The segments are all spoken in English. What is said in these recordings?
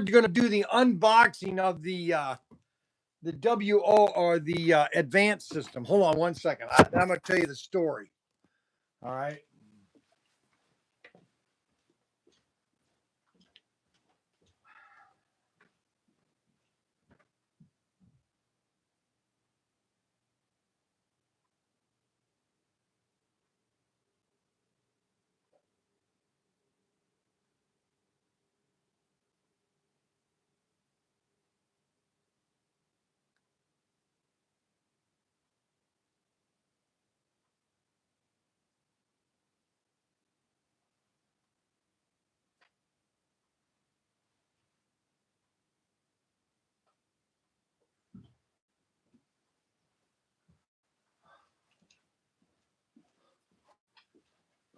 going to do the unboxing of the WO or the Advance system. Hold on one second. I'm going to tell you the story. All right.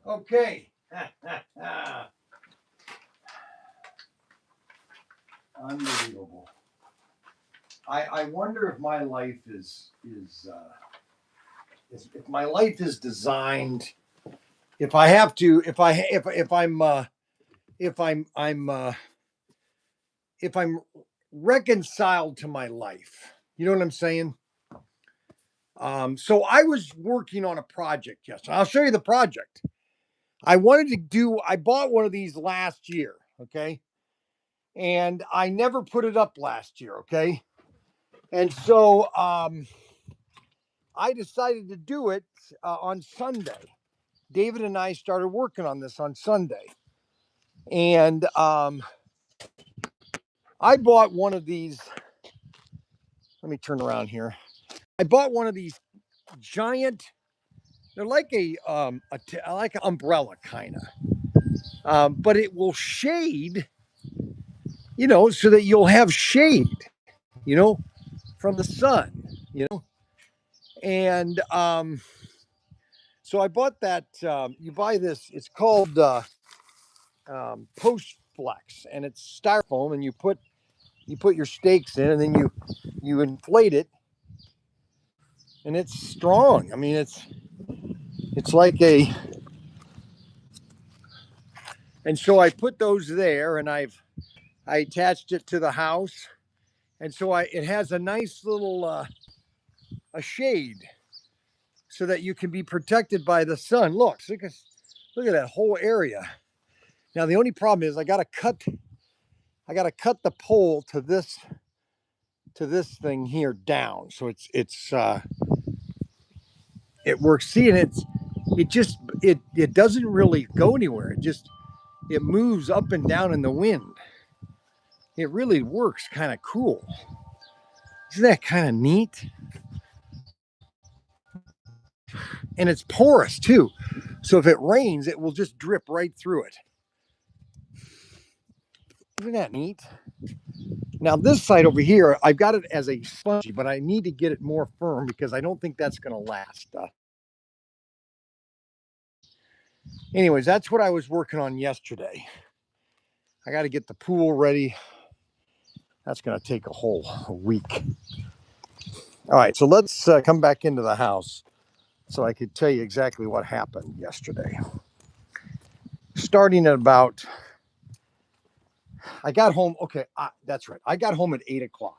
Okay. Unbelievable. I wonder if my life is if my life is designed, if I have to, if I'm reconciled to my life. You know what I'm saying? So I was working on a project yesterday. I'll show you the project. I bought one of these last year, okay? And I never put it up last year, okay? And so I decided to do it on Sunday. David and I started working on this on Sunday. And I bought one of these. Let me turn around here. I bought one of these giant, they're like like an umbrella kind of. But it will shade, so that you'll have shade, from the sun, And so I bought that. You buy this, it's called Post Flex, and it's styrofoam, and you put your stakes in, and then you inflate it, and it's strong. I mean, it's like and so I put those there, and I attached it to the house, and so it has a nice little a shade, so that you can be protected by the sun. Look at that whole area. Now the only problem is I got to cut the pole to this thing here down, so it works. See, and it doesn't really go anywhere. It moves up and down in the wind. It really works kind of cool. Isn't that kind of neat? And it's porous too. So if it rains, it will just drip right through it. Isn't that neat? Now this side over here, I've got it as a spongy, but I need to get it more firm because I don't think that's going to last. Anyways, that's what I was working on yesterday. I got to get the pool ready. That's going to take a whole week. All right, so let's come back into the house so I could tell you exactly what happened yesterday. Starting at about, I got home. Okay, that's right. I got home at 8 o'clock.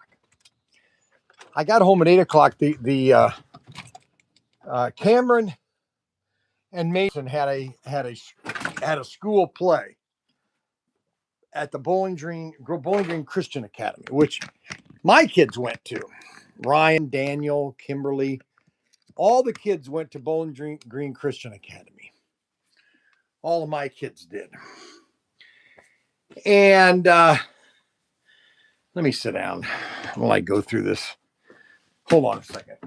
The Cameron and Mason had a school play at the Bowling Green Christian Academy, which my kids went to. Ryan, Daniel, Kimberly, all the kids went to Bowling Green Christian Academy. All of my kids did. And let me sit down while I go through this. Hold on a second.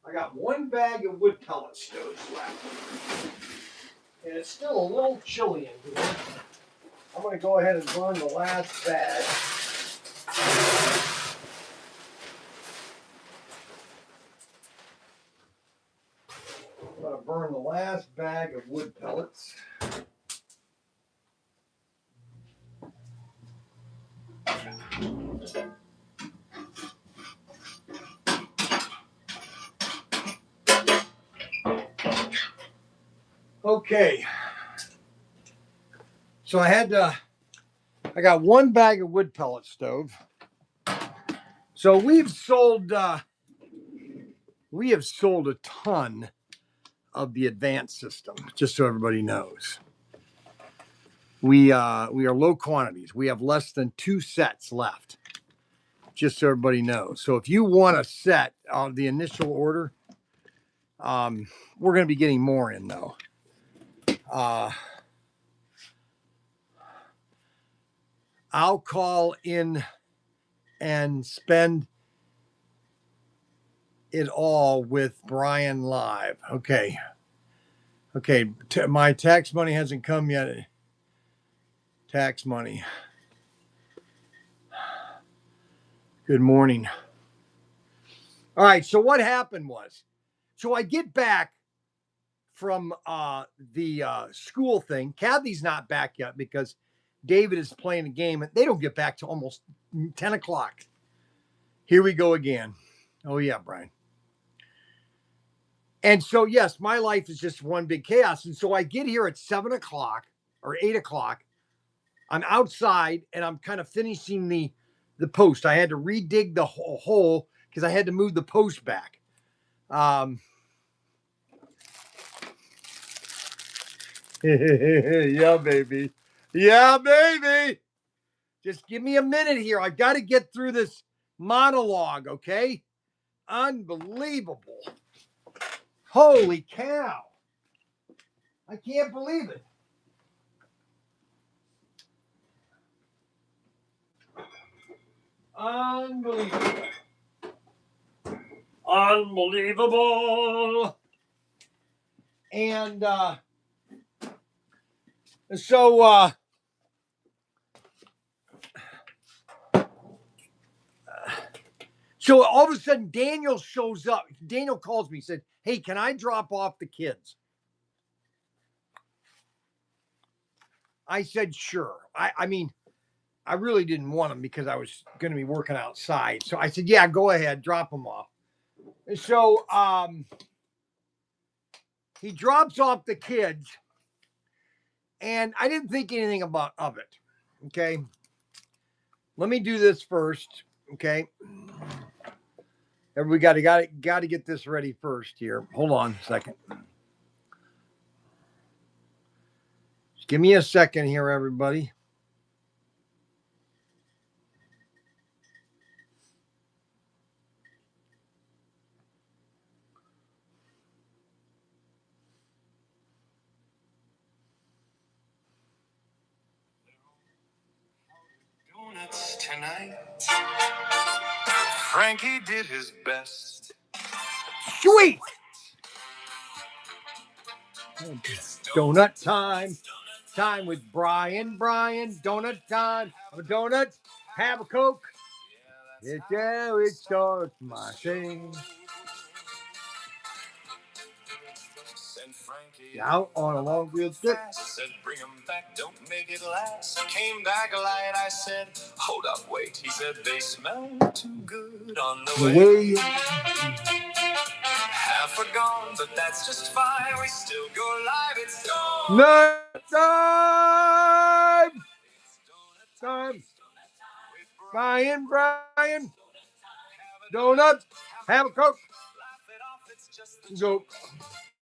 I got one bag of wood pellet stoves left. And it's still a little chilly in here. I'm going to go ahead and burn the last bag. I'm going to burn the last bag of wood pellets. Okay. So I got one bag of wood pellet stove. So we have sold a ton of the Advance system, just so everybody knows. We are low quantities. We have less than 2 sets left, just so everybody knows. So if you want a set of the initial order, we're going to be getting more in though. I'll call in and spend it all with Bryan live. Okay. My tax money hasn't come yet. Tax money. Good morning. All right. So what happened was, so I get back from the school thing. Kathy's not back yet because David is playing a game, and they don't get back to almost 10 o'clock. Here we go again. Oh yeah, Bryan. And so, yes, my life is just one big chaos. And so I get here at 7 o'clock or 8 o'clock. I'm outside and I'm kind of finishing the post. I had to redig the hole because I had to move the post back. Yeah, baby. Yeah, baby. Just give me a minute here. I got to get through this monologue, okay? Unbelievable. Holy cow. I can't believe it. Unbelievable. Unbelievable. And so all of a sudden Daniel shows up. Daniel calls me, said, "Hey, can I drop off the kids?" I said, "Sure." I mean, I really didn't want them because I was going to be working outside. So I said, "Yeah, go ahead, drop them off." And so he drops off the kids, and I didn't think anything of it. Okay, let me do this first. Okay, everybody got to get this ready first here. Hold on a second. Just give me a second here, everybody. Donuts tonight. Frankie did his best. Sweet. Donut time. Time with Bryan. Donut time. Have a donut. Have a Coke. It's how it starts, my thing. Sent Frankie out on a long field trip. Said, "Bring him back, don't make it last." Came back light. I said, "Hold up, wait." He said, "They smell too good on the way." Half are gone, but that's just fine. We still go live. It's donut time. Time. Bryan. Donut. Have a Coke. Go.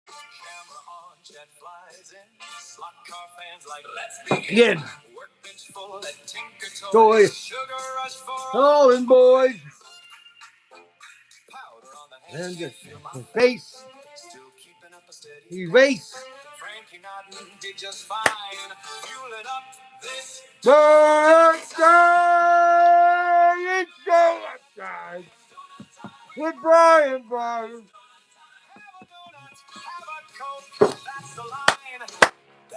Camera on, jet flies in. Slot car fans like, let's begin. Workbench full of TinkerToys. Sugar rush for all in boys. Powder on the hands. And just my face. Still keeping up a steady race. Frankie Norton did just fine. Fueling up this donut time. It's donut time. With Bryan. Have a Coke, that's the line.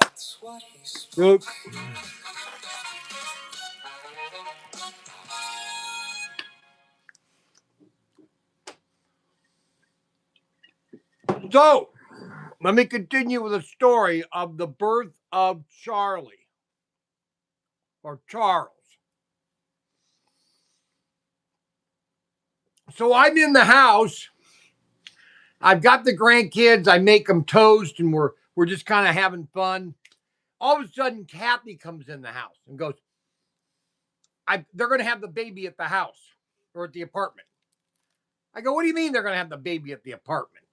That's what he spoke. So, let me continue with the story of the birth of Charlie, or Charles. So I'm in the house. I've got the grandkids. I make them toast, and we're We're just kind of having fun. All of a sudden, Kathy comes in the house and goes, they're going to have the baby at the house or at the apartment. I go, what do you mean they're going to have the baby at the apartment?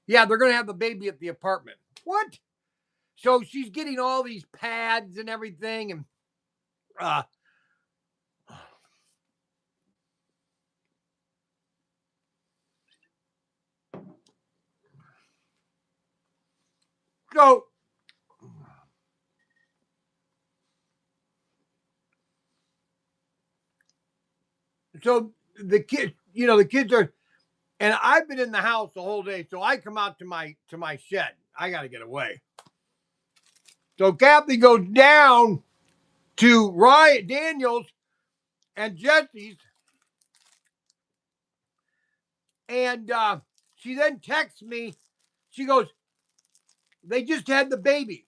Yeah, they're going to have the baby at the apartment. What? So she's getting all these pads and everything. And so the kids, the kids are, and I've been in the house the whole day. So I come out to my shed. I got to get away. So Kathy goes down to Ryan Daniels and Jesse's. And she then texts me. She goes, they just had the baby.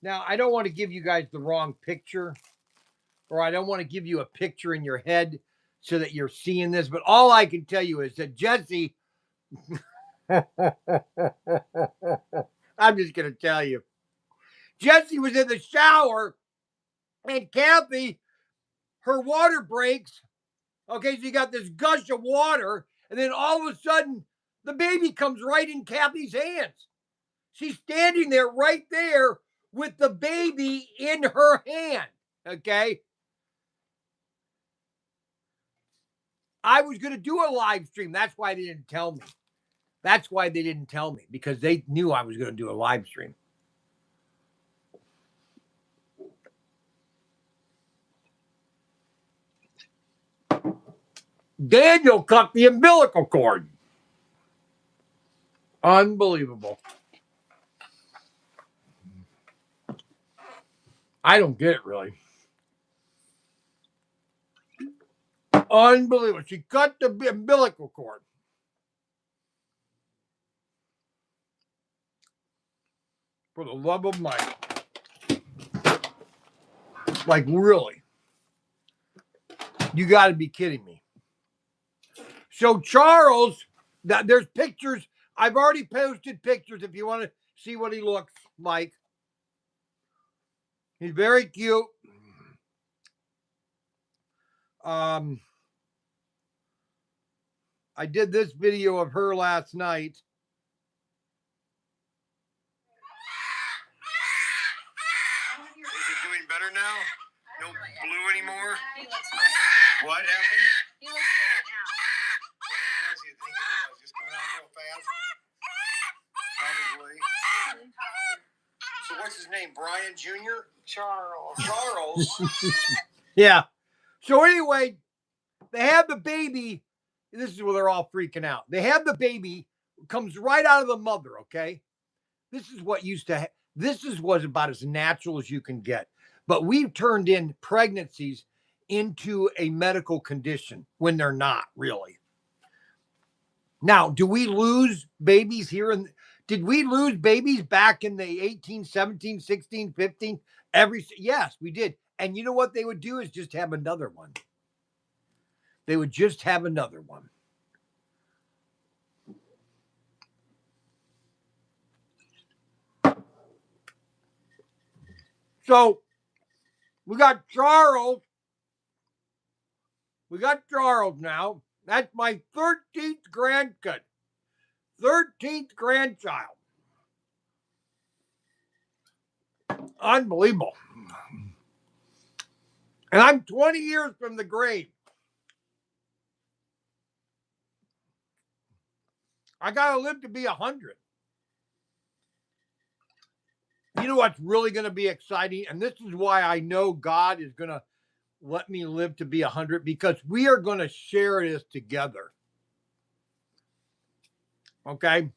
Now, I don't want to give you guys the wrong picture, or I don't want to give you a picture in your head so that you're seeing this. But all I can tell you is that Jesse, I'm just going to tell you, Jesse was in the shower and Kathy, her water breaks. Okay, so you got this gush of water, and then all of a sudden, the baby comes right in Kathy's hands. She's standing there right there with the baby in her hand. Okay. I was going to do a live stream. That's why they didn't tell me. That's why they didn't tell me, because they knew I was going to do a live stream. Daniel cut the umbilical cord. Unbelievable. I don't get it, really. Unbelievable. She cut the umbilical cord. For the love of Mike. Like, really? You got to be kidding me. So Charles, there's pictures. I've already posted pictures if you want to see what he looks like. He's very cute. I did this video of her last night. Is it doing better now? No blue anymore? What happened? He looks good now. What do you think it was? Just coming out real fast? Probably. So what's his name? Bryan Jr.? Charles. Yeah. So anyway, they have the baby. This is where they're all freaking out. They have the baby, comes right out of the mother, okay? This is what used to this is what's about as natural as you can get. But we've turned in pregnancies into a medical condition when they're not really. Now, do we lose babies here? Did we lose babies back in the 18, 17, 16, 15? Yes, we did. And you know what they would do is just have another one. They would just have another one. So we got Charles. We got Charles now. That's my 13th grandkid. 13th grandchild. Unbelievable. And I'm 20 years from the grave. I got to live to be 100. You know what's really going to be exciting? And this is why I know God is going to let me live to be 100, because we are going to share this together. Okay?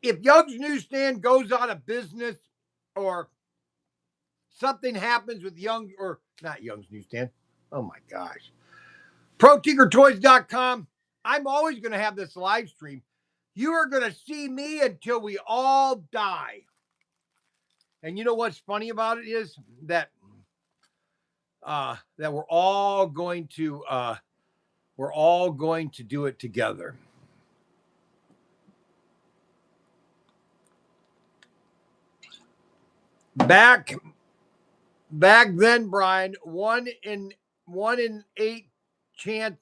If Young's Newsstand goes out of business, or something happens with Young, or not Young's Newsstand. Oh my gosh. ProTinkerToys.com. I'm always going to have this live stream. You are going to see me until we all die. And you know what's funny about it is that that we're all going to do it together. Back then, Bryan, 1 in 8 chance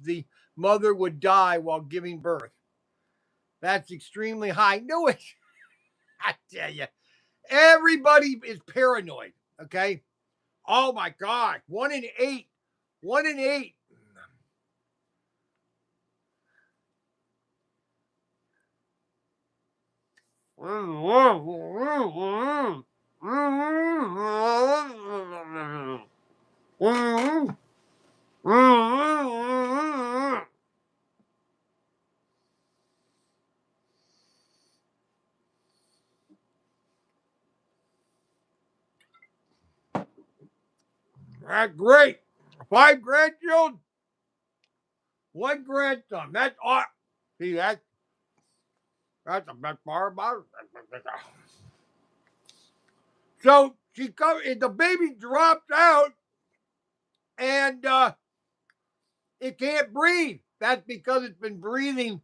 the mother would die while giving birth. That's extremely high. No, I tell you, everybody is paranoid. Okay. Oh my God. 1 in 8. 1 in 8. That's great. 5 grandchildren, 1 grandson. That's all. See, that's the best part about it. So the baby drops out and it can't breathe. That's because it's been breathing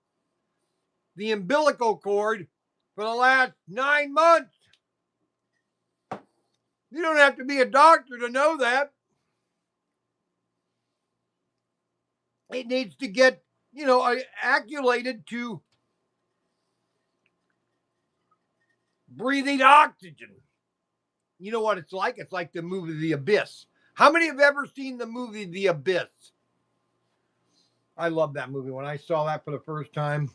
the umbilical cord for the last 9 months. You don't have to be a doctor to know that. It needs to get, acclimated to breathing oxygen. You know what it's like? It's like the movie The Abyss. How many have ever seen the movie The Abyss? I love that movie. When I saw that for the first time,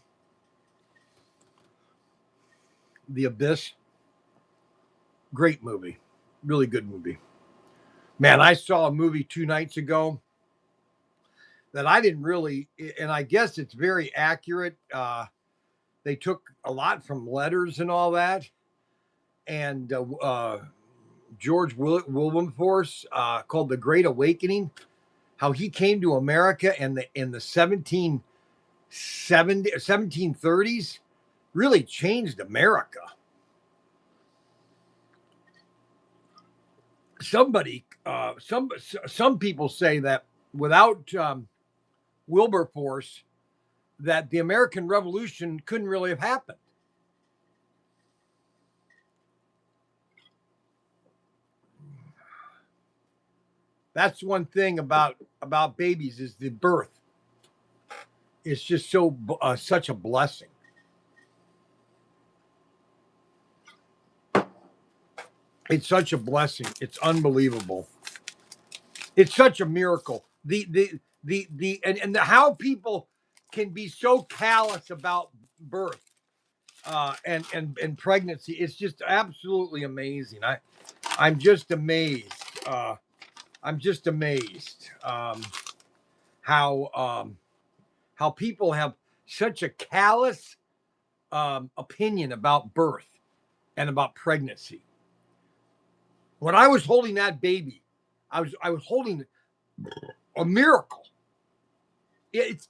The Abyss, great movie. Really good movie. Man, I saw a movie 2 nights ago that I didn't really, and I guess it's very accurate. They took a lot from letters and all that. And George Wilberforce, called The Great Awakening, how he came to America in the 1730s, really changed America. Some people say that without Wilberforce, that the American Revolution couldn't really have happened. That's one thing about babies is the birth. It's just such a blessing. It's such a blessing. It's unbelievable. It's such a miracle. And how people can be so callous about birth and pregnancy. It's just absolutely amazing. I'm just amazed. I'm just amazed how people have such a callous opinion about birth and about pregnancy. When I was holding that baby, I was holding a miracle. It's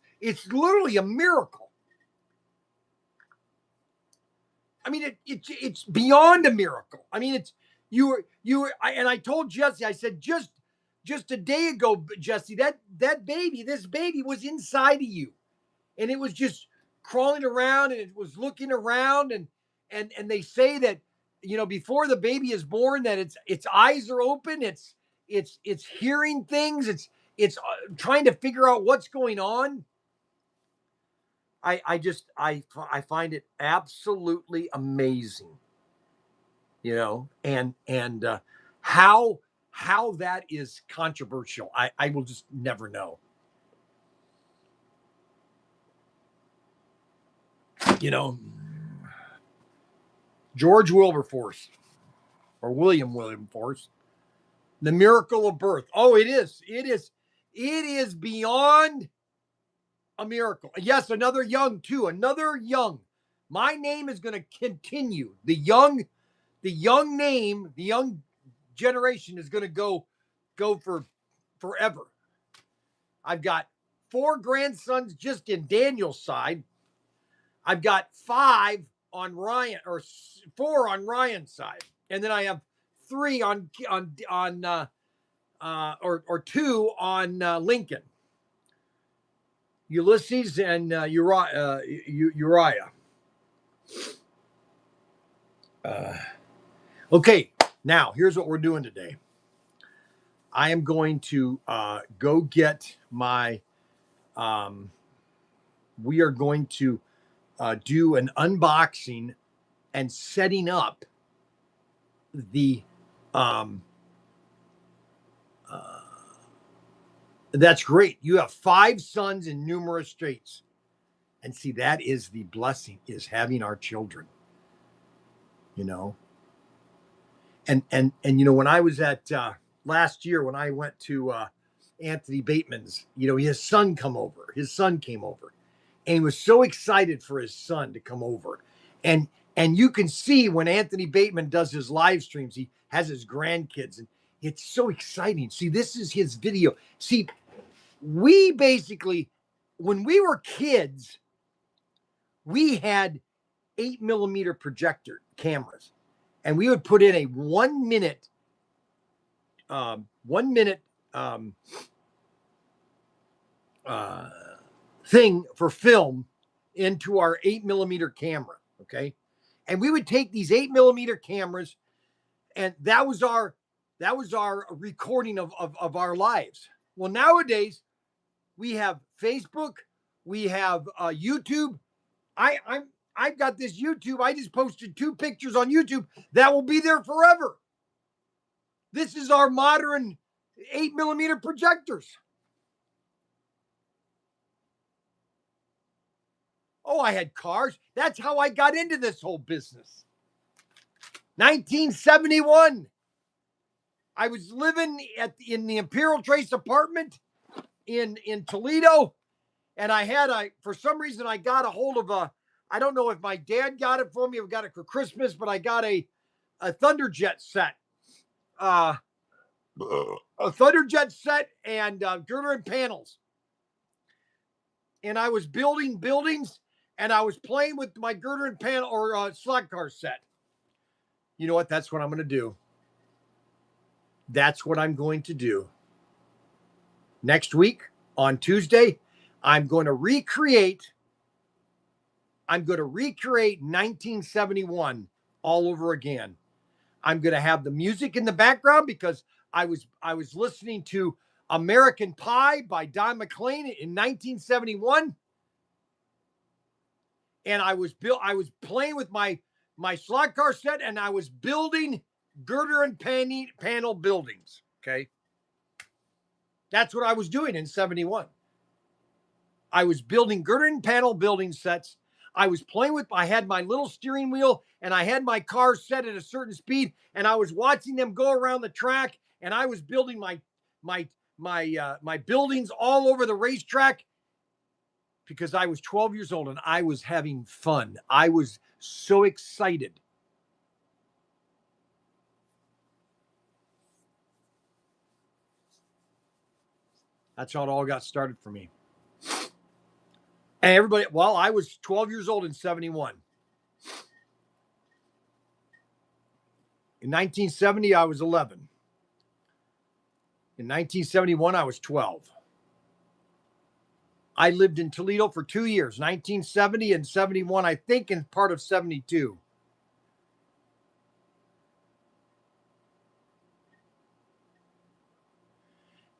literally a miracle. I mean, it's beyond a miracle. I mean, it's and I told Jesse, I said, just a day ago, Jesse, this baby was inside of you, and it was just crawling around and it was looking around, and they say that, before the baby is born, that its eyes are open, it's hearing things, it's trying to figure out what's going on. I find it absolutely amazing, and how that is controversial. I will just never know. George Wilberforce, or William Wilberforce, the miracle of birth. Oh, it is beyond a miracle. Yes, another young too. Another young. My name is going to continue. The young generation is going to go for forever. I've got 4 grandsons just in Daniel's side. I've got 5 on Ryan, or 4 on Ryan's side, and then I have 3 or 2 on Lincoln. Ulysses and Uriah. Okay, Now, here's what we're doing today. I am going to go get my, we are going to do an unboxing and setting up the, that's great. You have 5 sons in numerous states. And see, that is the blessing, is having our children, you know. And you know, when I was at last year, when I went to Anthony Bateman's, you know, his son came over, and he was so excited for his son to come over. And you can see when Anthony Bateman does his live streams, he has his grandkids, and it's so exciting. See, this is his video. See, we basically, when we were kids, we had 8mm projector cameras, and we would put in a 1 minute, um, thing for film into our 8mm camera. Okay. And we would take these 8mm cameras, and that was our recording of our lives. Well, nowadays we have Facebook, we have YouTube. I've got this YouTube. I just posted 2 pictures on YouTube that will be there forever. This is our modern 8mm projectors. Oh, I had cars. That's how I got into this whole business. 1971. I was living in the Imperial Trace apartment in Toledo, and for some reason I got a hold of I don't know if my dad got it for me or got it for Christmas, but I got a Thunderjet set. A Thunderjet set and girder and panels. And I was building buildings, and I was playing with my girder and panel or slot car set. You know what? That's what I'm going to do. That's what I'm going to do. Next week on Tuesday, I'm going to recreate 1971 all over again. I'm going to have the music in the background because I was listening to American Pie by Don McLean in 1971, and I was playing with my slot car set, and I was building girder and panel buildings. Okay, that's what I was doing in 71. I was building girder and panel building sets. I was playing with, I had my little steering wheel, and I had my car set at a certain speed, and I was watching them go around the track, and I was building my buildings all over the racetrack because I was 12 years old and I was having fun. I was so excited. That's how it all got started for me. And everybody, well, I was 12 years old in 71. In 1970, I was 11. In 1971, I was 12. I lived in Toledo for 2 years, 1970 and 71, I think, and part of 72.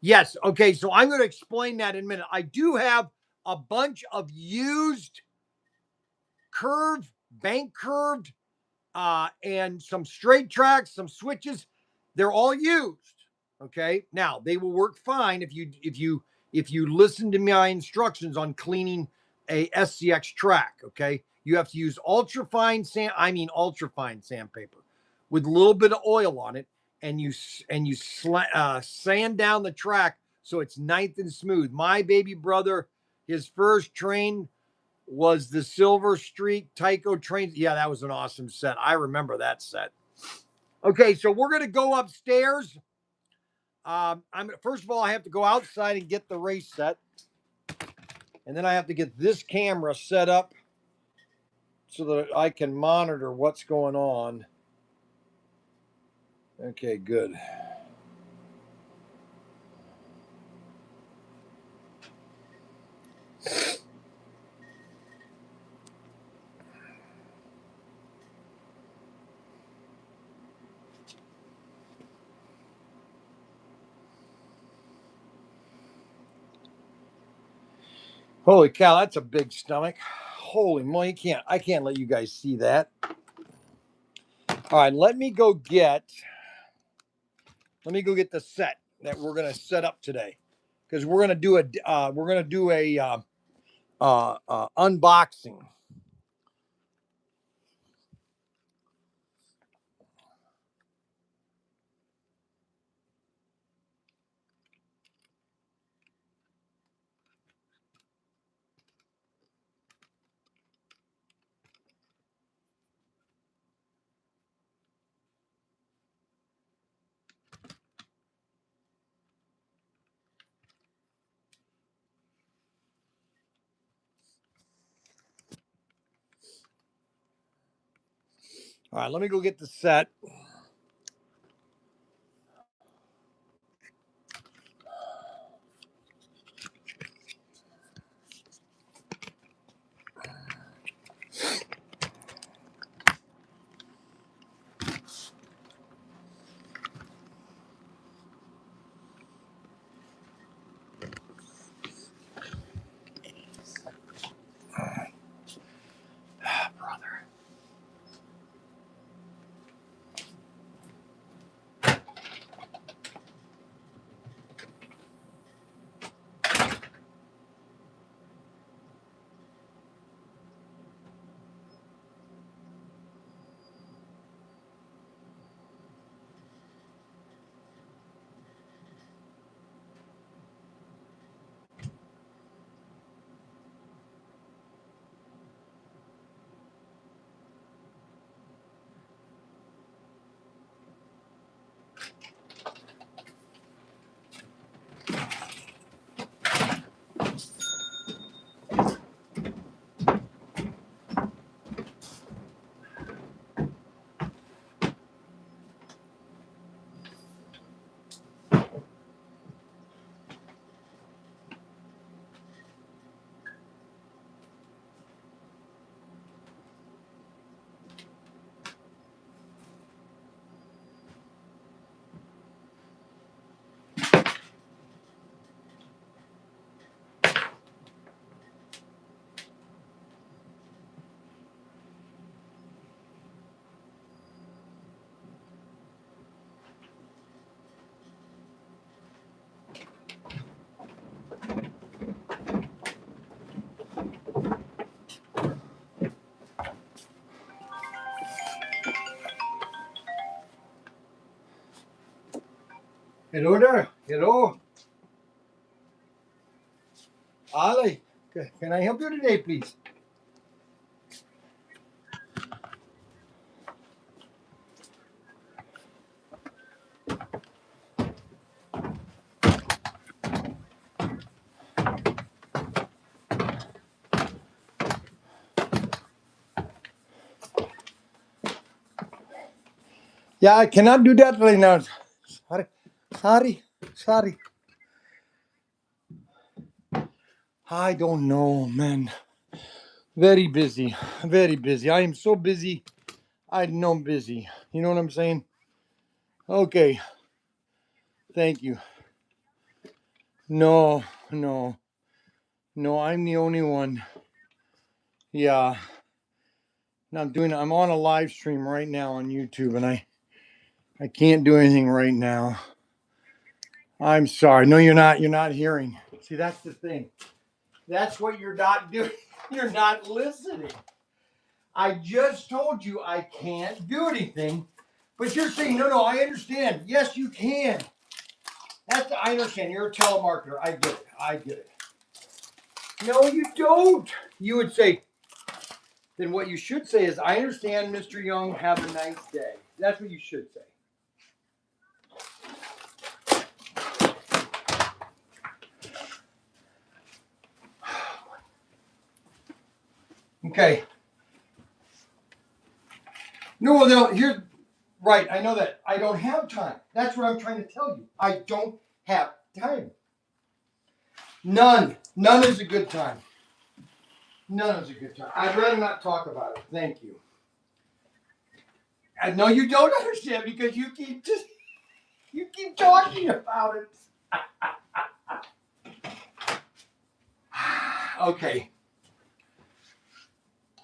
Yes. Okay. So I'm going to explain that in a minute. I do have a bunch of used bank curved, and some straight tracks, some switches. They're all used. Okay. Now they will work fine if you listen to my instructions on cleaning a SCX track. Okay. You have to use ultrafine sandpaper with a little bit of oil on it, and you sand down the track so it's nice and smooth. My baby brother, his first train was the Silver Streak Tyco train. Yeah, that was an awesome set. I remember that set. Okay, so we're gonna go upstairs. First of all, I have to go outside and get the race set, and then I have to get this camera set up so that I can monitor what's going on. Okay, good. Holy cow, that's a big stomach. Holy moly, I can't let you guys see that. All right, let me go get the set that we're gonna set up today, because we're gonna do a unboxing. All right, let me go get the set. Brother. Hello there. Hello. Ali, can I help you today, please? Yeah, I cannot do that right now. Sorry. Sorry. Sorry. I don't know, man. Very busy. Very busy. I am so busy. I know I'm busy. You know what I'm saying? Okay. Thank you. No, no, no, I'm the only one. Yeah. Now I'm on a live stream right now on YouTube, and I can't do anything right now. I'm sorry. No, you're not hearing. See, that's the thing. That's what you're not doing. You're not listening. I just told you I can't do anything, but you're saying, no, I understand. Yes, you can. I understand. You're a telemarketer. I get it. I get it. No, you don't. You would say, then what you should say is, I understand, Mr. Young. Have a nice day. That's what you should say. Okay. No, here's right. I know that. I don't have time. That's what I'm trying to tell you. I don't have time. None. None is a good time. None is a good time. I'd rather not talk about it. Thank you. I know you don't understand because you keep talking about it. Okay.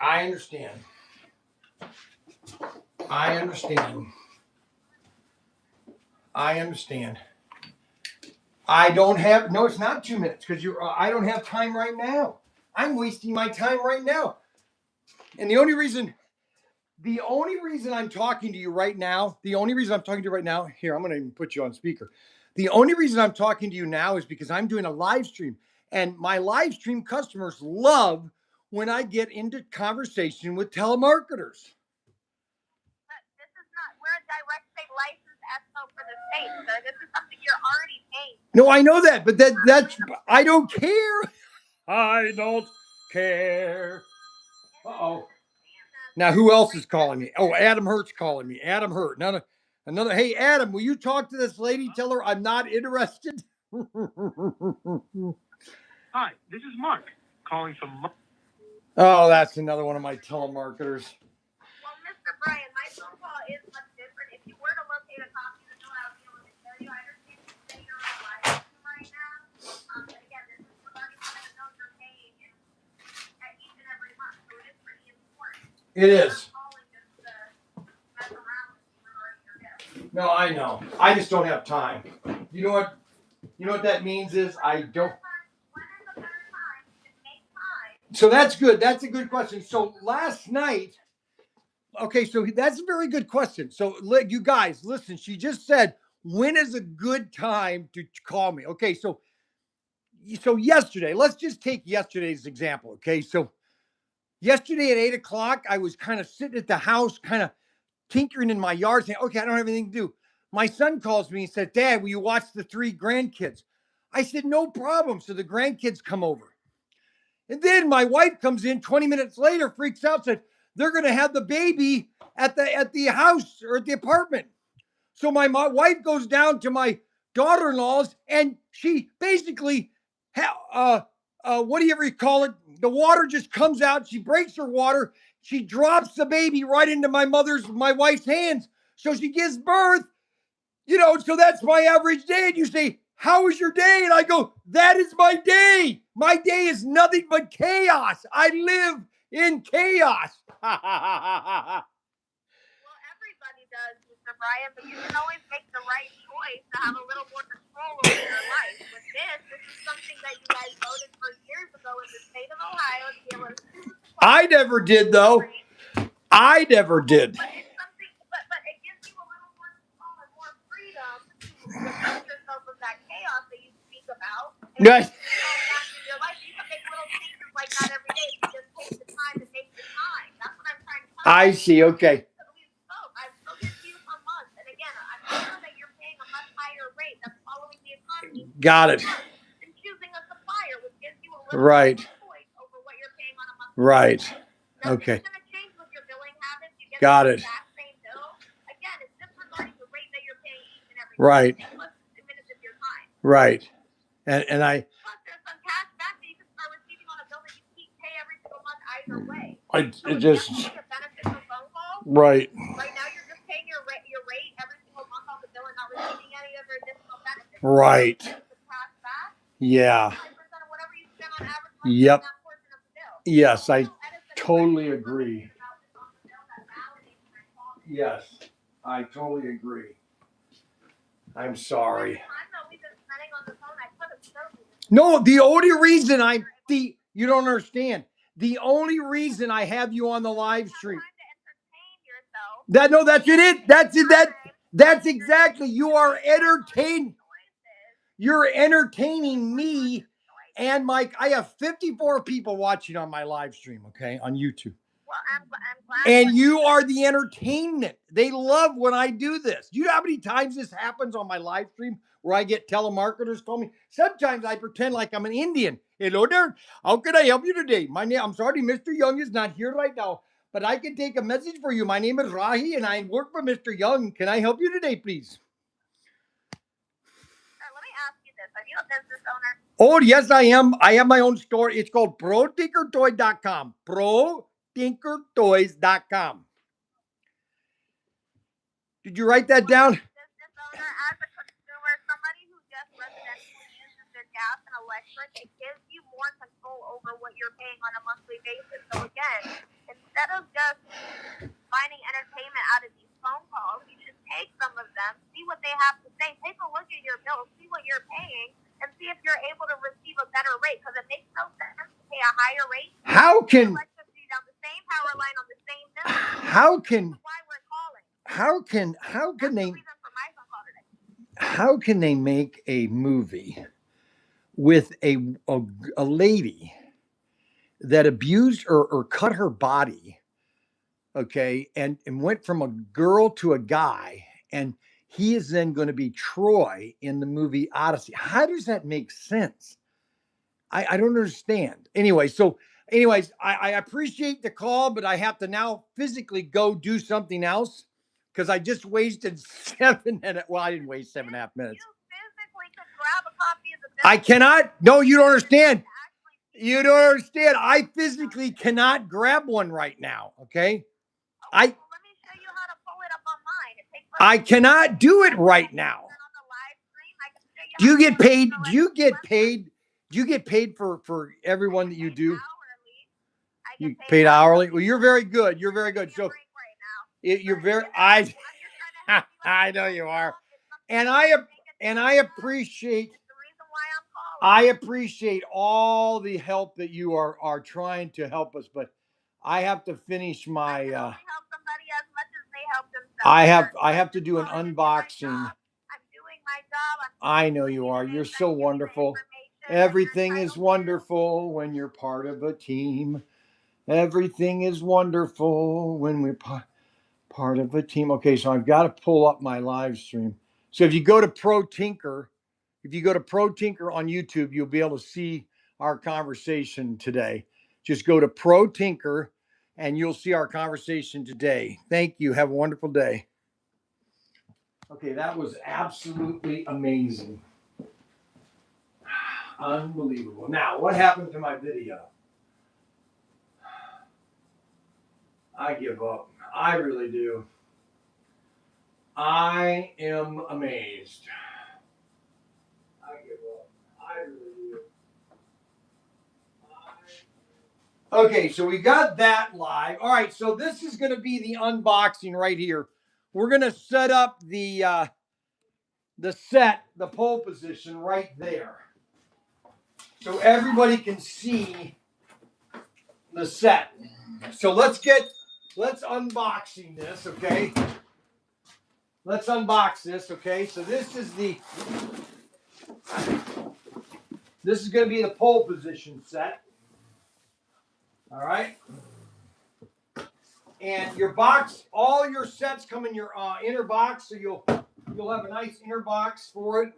I understand. I understand. I understand. I don't have, no, it's not 2 minutes because I don't have time right now. I'm wasting my time right now. And the only reason I'm talking to you right now, here, I'm going to even put you on speaker. The only reason I'm talking to you now is because I'm doing a live stream, and my live stream customers love when I get into conversation with telemarketers. But this is not, we're a direct state licensed SO for the state, so this is something you're already paying. No, I know that, but that's, I don't care. I don't care. Uh-oh. Now, who else is calling me? Oh, Adam Hurt's calling me. Adam Hurt. Another. Hey, Adam, will you talk to this lady? Tell her I'm not interested. Hi, this is Mark calling from. Oh, that's another one of my telemarketers. Well, Mr. Bryan, my phone call is much different. If you were to locate a copy of the bill, I would be able to tell you. I understand you say you're on live right now. But again, this is regarding one of the bills you're paying at each and every month, so it is pretty important. It is. I'm calling just to mess around with you regarding your bill. No, I know. I just don't have time. You know what? That means is I don't. When is a better time to make time? So that's good. That's a good question. So last night. Okay, so that's a very good question. So you guys, listen, she just said, when is a good time to call me? Okay, so yesterday, let's just take yesterday's example. Okay, so yesterday at 8 o'clock, I was kind of sitting at the house, kind of tinkering in my yard, saying, okay, I don't have anything to do. My son calls me and said, Dad, will you watch the 3 grandkids? I said, no problem. So the grandkids come over. And then my wife comes in 20 minutes later, freaks out, said, they're going to have the baby at the house or at the apartment. So my wife goes down to my daughter-in-law's, and she basically, what do you ever call it? The water just comes out. She breaks her water. She drops the baby right into my wife's hands. So she gives birth. So that's my average day. And you say, how was your day? And I go, that is my day. My day is nothing but chaos. I live in chaos. Well, everybody does, Mr. Bryan, but you can always make the right choice to have a little more control over your life. With this is something that you guys voted for years ago in the state of Ohio to be able to choose. I never did, though. I never did. But it's something, but it gives you a little more control and more freedom to remove yourself of that chaos that you speak about. And Right. back in your life, you can make little changes like that every day if you just take the time to make the time. That's what I'm trying to tell you. I see. Okay. I've spoken to you for months, and again, I know that you're paying a much higher rate that's following the economy. Got it. And choosing a supplier, which gives you a little Right. choice over what you're paying on a monthly Right. basis. Okay. Nothing's going to change with your billing habits. You get Got the it. exact same bill. Again, it's just regarding the rate that you're paying each and every Right. month. Plus 2 minutes of your time. Right. And I. Plus, there's some cash back that you can start receiving on a bill that you pay every single month either way. So It it's just. definitely a beneficial phone call. Right. Right now, you're just paying your rate every single month on the bill and not receiving any other additional benefits. Right. The cash back. Yeah. 5% of whatever you spend on average Yep. that portion of the bill. Yes, I totally agree. Yes, I totally agree. I'm sorry. No, the only reason you don't understand. The only reason I have you on the live stream. That's it. That's exactly. You are entertaining. You're entertaining me and Mike. I have 54 people watching on my live stream, okay, on YouTube. Well, I'm glad. And you are the entertainment. They love when I do this. Do you know how many times this happens on my live stream where I get telemarketers call me? Sometimes I pretend like I'm an Indian. Hello there. How can I help you today? I'm sorry, Mr. Young is not here right now, but I can take a message for you. My name is Rahi and I work for Mr. Young. Can I help you today, please? Let me ask you this. Are you a business owner? Oh, yes, I am. I have my own store. It's called ProTinkerToys.com. ProTinkerToys.com. Did you write that down? Business owner, as a consumer, somebody who just residentially uses their gas and electric, it gives you more control over what you're paying on a monthly basis. So again, instead of just finding entertainment out of these phone calls, you should take some of them, see what they have to say, take a look at your bills, see what you're paying, and see if you're able to receive a better rate, because it makes no sense to pay a higher rate. How can Electricity down the same power line on the same bill. how can That's why we're calling. how can That's they the reason for my phone call today. how can they make a movie with a lady that abused or cut her body, okay, and went from a girl to a guy, and he is then going to be Troy in the movie Odyssey? How does that make sense? I don't understand. Anyways, I appreciate the call, but I have to now physically go do something else because I just wasted 7 minutes. Well, I didn't waste 7.5 minutes. You physically could grab a copy of the bill. I cannot. No, you don't understand. You don't understand. I physically cannot grab one right now. Okay. Well, let me show you how to pull it up online. It takes I cannot do it right now. on the live stream. I can show Do you how to get pull it paid? up Do you get website. paid? Do you get paid for everyone that you do? Hourly. I You get paid hourly? Well, you're very good. You're very good. Give me a So break right now. you're very. I'm just trying to help you. I know you are, and I I appreciate. It's the reason why I'm calling. I appreciate all the help that you are trying to help us, but I have to finish I my. can only help somebody as much as they help themselves. I have to do an unboxing. I'm doing my job. I know you are. You're so wonderful. Everything is wonderful when you're part of a team. Everything is wonderful when we're part of a team. Okay, so I've got to pull up my live stream. So if you go to ProTinker on YouTube, you'll be able to see our conversation today. Just go to ProTinker and you'll see our conversation today. Thank you. Have a wonderful day. Okay, that was absolutely amazing. Unbelievable. Now, what happened to my video? I give up. I really do. I am amazed. I give up. I really do. Okay, so we got that live. All right, so this is going to be the unboxing right here. We're going to set up the pole position right there, so everybody can see the set. So let's unboxing this, okay? Let's unbox this, okay? So this is going to be the pole position set. All right. And your box, all your sets come in your inner box, so you'll have a nice inner box for it.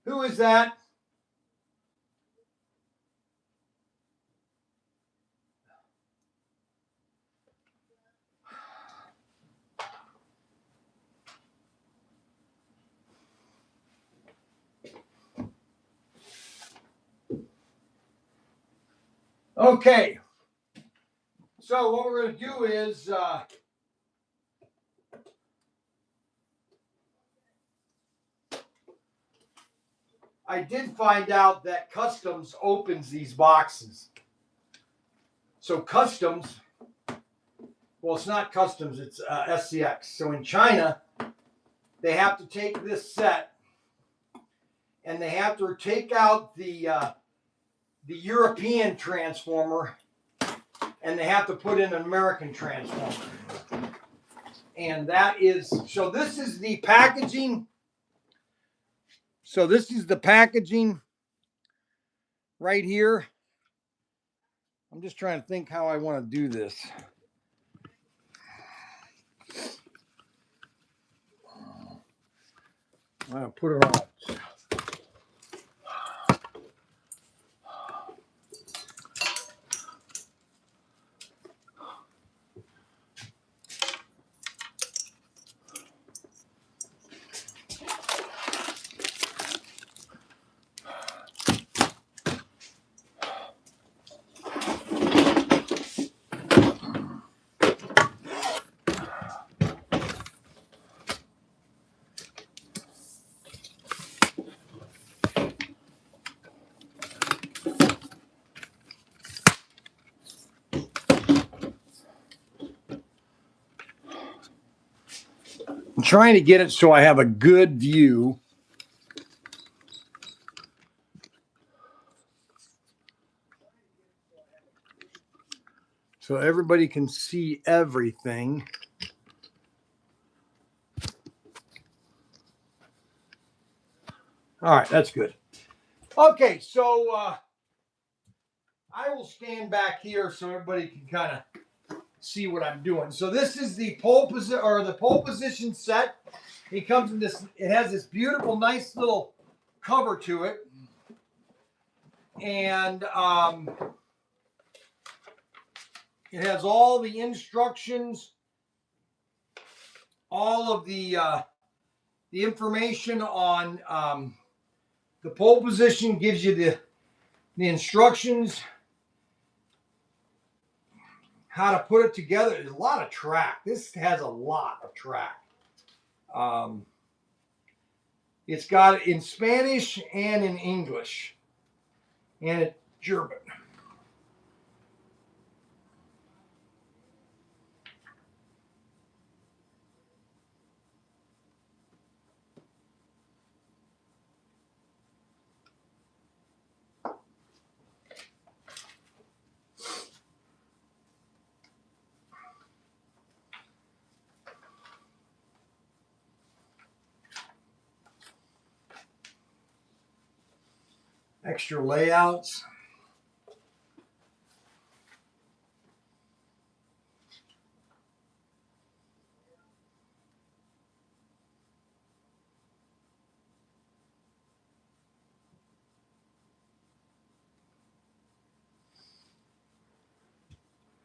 Who is that? Okay. So what we're going to do is I did find out that Customs opens these boxes. So Customs, well, it's not Customs, it's SCX. So in China, they have to take this set and they have to take out the European transformer and they have to put in an American transformer. And that is, so this is the packaging. So this is the packaging right here. I'm just trying to think how I want to do this. I'm going to put it on. I'm trying to get it so I have a good view. So everybody can see everything. All right, that's good. Okay, so I will stand back here so everybody can kind of see what I'm doing. So this is the pole position set. It comes in this. It has this beautiful, nice little cover to it, and it has all the instructions, all of the information on the pole position. Gives you the instructions, how to put it together. There's a lot of track. This has a lot of track. It's got it in Spanish and in English and in German. Extra layouts.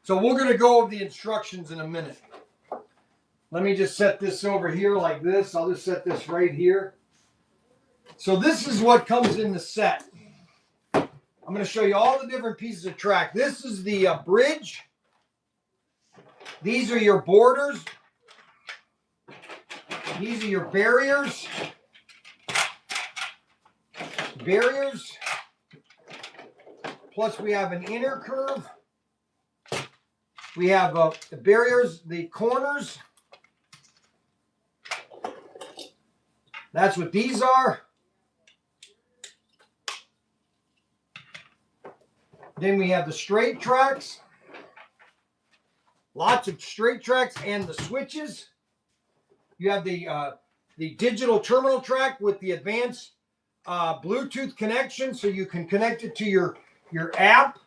So we're going to go over the instructions in a minute. Let me just set this over here like this. I'll just set this right here. So this is what comes in the set. I'm going to show you all the different pieces of track. This is the bridge. These are your borders. These are your barriers. Barriers. Plus we have an inner curve. We have the barriers, the corners. That's what these are. Then we have the straight tracks. Lots of straight tracks and the switches. You have the digital terminal track with the advanced Bluetooth connection, so you can connect it to your app.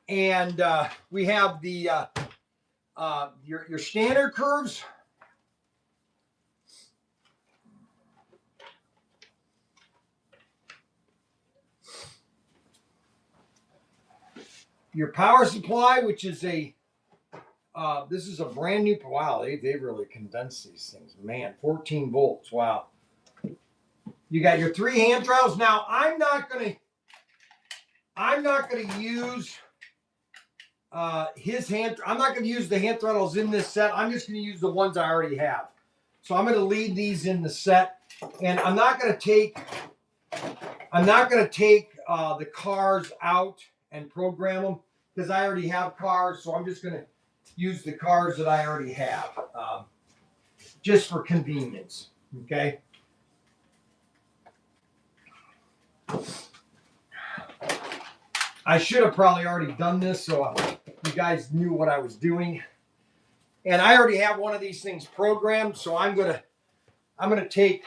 And we have the your standard curves. Your power supply, which is this is a brand new. Wow, they really condensed these things, man. 14 volts. Wow. You got your 3 hand throttles. Now I'm not gonna use his hand. I'm not gonna use the hand throttles in this set. I'm just gonna use the ones I already have. So I'm gonna leave these in the set, and I'm not gonna take the cars out and program them because I already have cars. So I'm just gonna use the cars that I already have, just for convenience. Okay. I should have probably already done this so you guys knew what I was doing. And I already have one of these things programmed, so I'm gonna take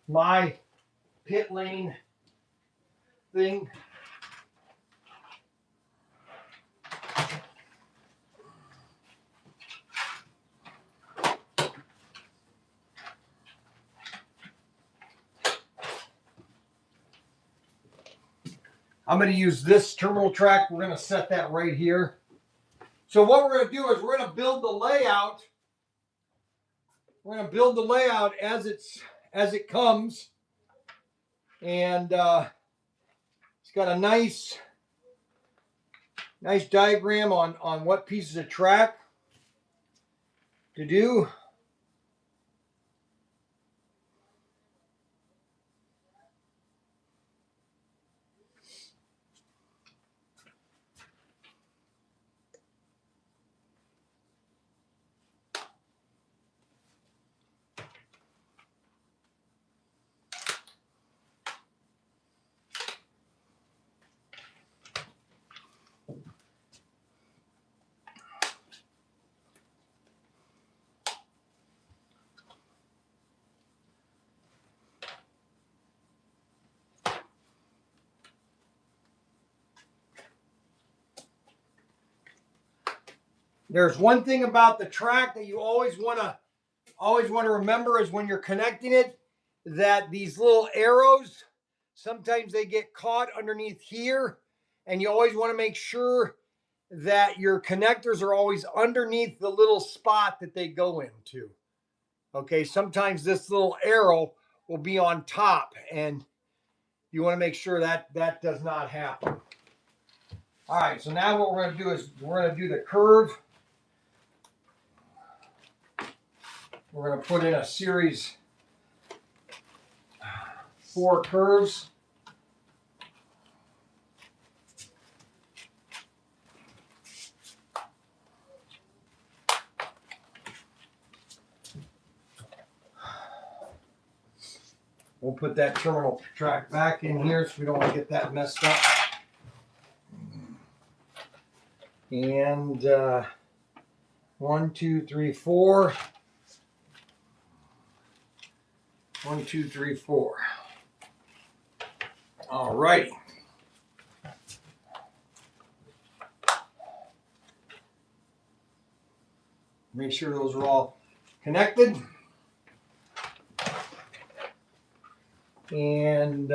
my pit lane thing. I'm going to use this terminal track. We're going to set that right here. So what we're going to do is we're going to build the layout. We're going to build the layout as it comes, and it's got a nice diagram on what pieces of track to do. There's one thing about the track that you always want to remember is when you're connecting it, that these little arrows, sometimes they get caught underneath here, and you always want to make sure that your connectors are always underneath the little spot that they go into. Okay, sometimes this little arrow will be on top, and you want to make sure that that does not happen. All right, so now what we're going to do is we're going to do the curve. We're going to put in a series 4 curves. We'll put that terminal track back in here so we don't want to get that messed up. And 1, 2, 3, 4. 1, 2, 3, 4. All righty. Make sure those are all connected. And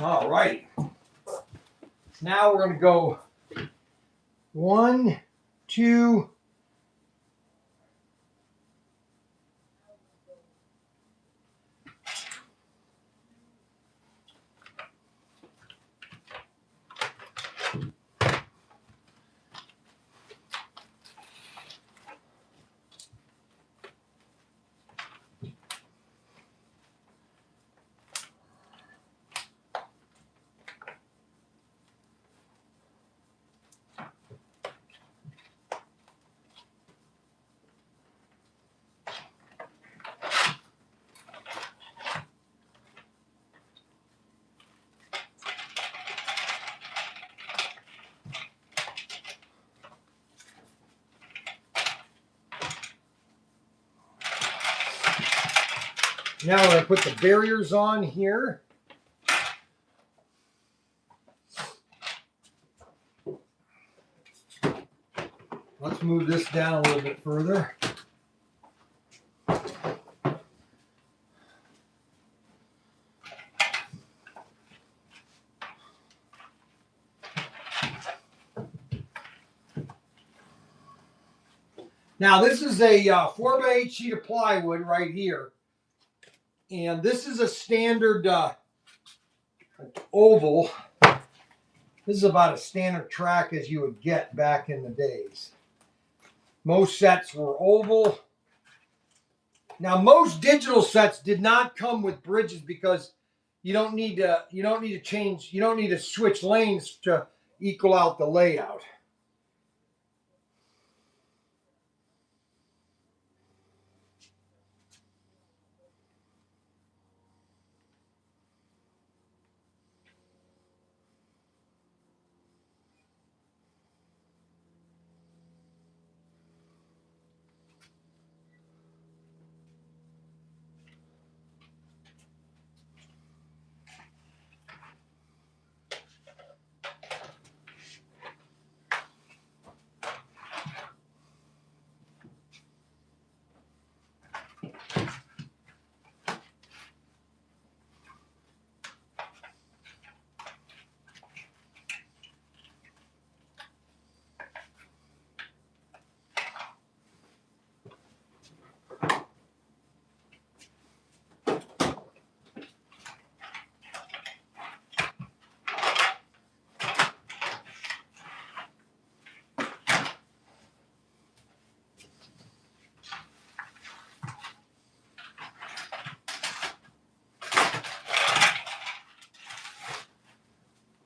all right. Now we're going to go 1, 2. Now we're going to put the barriers on here. Let's move this down a little bit further. Now this is a 4x8 sheet of plywood right here. And this is a standard oval. This is about as standard track as you would get back in the days. Most sets were oval. Now most digital sets did not come with bridges because you don't need to switch lanes to equal out the layout.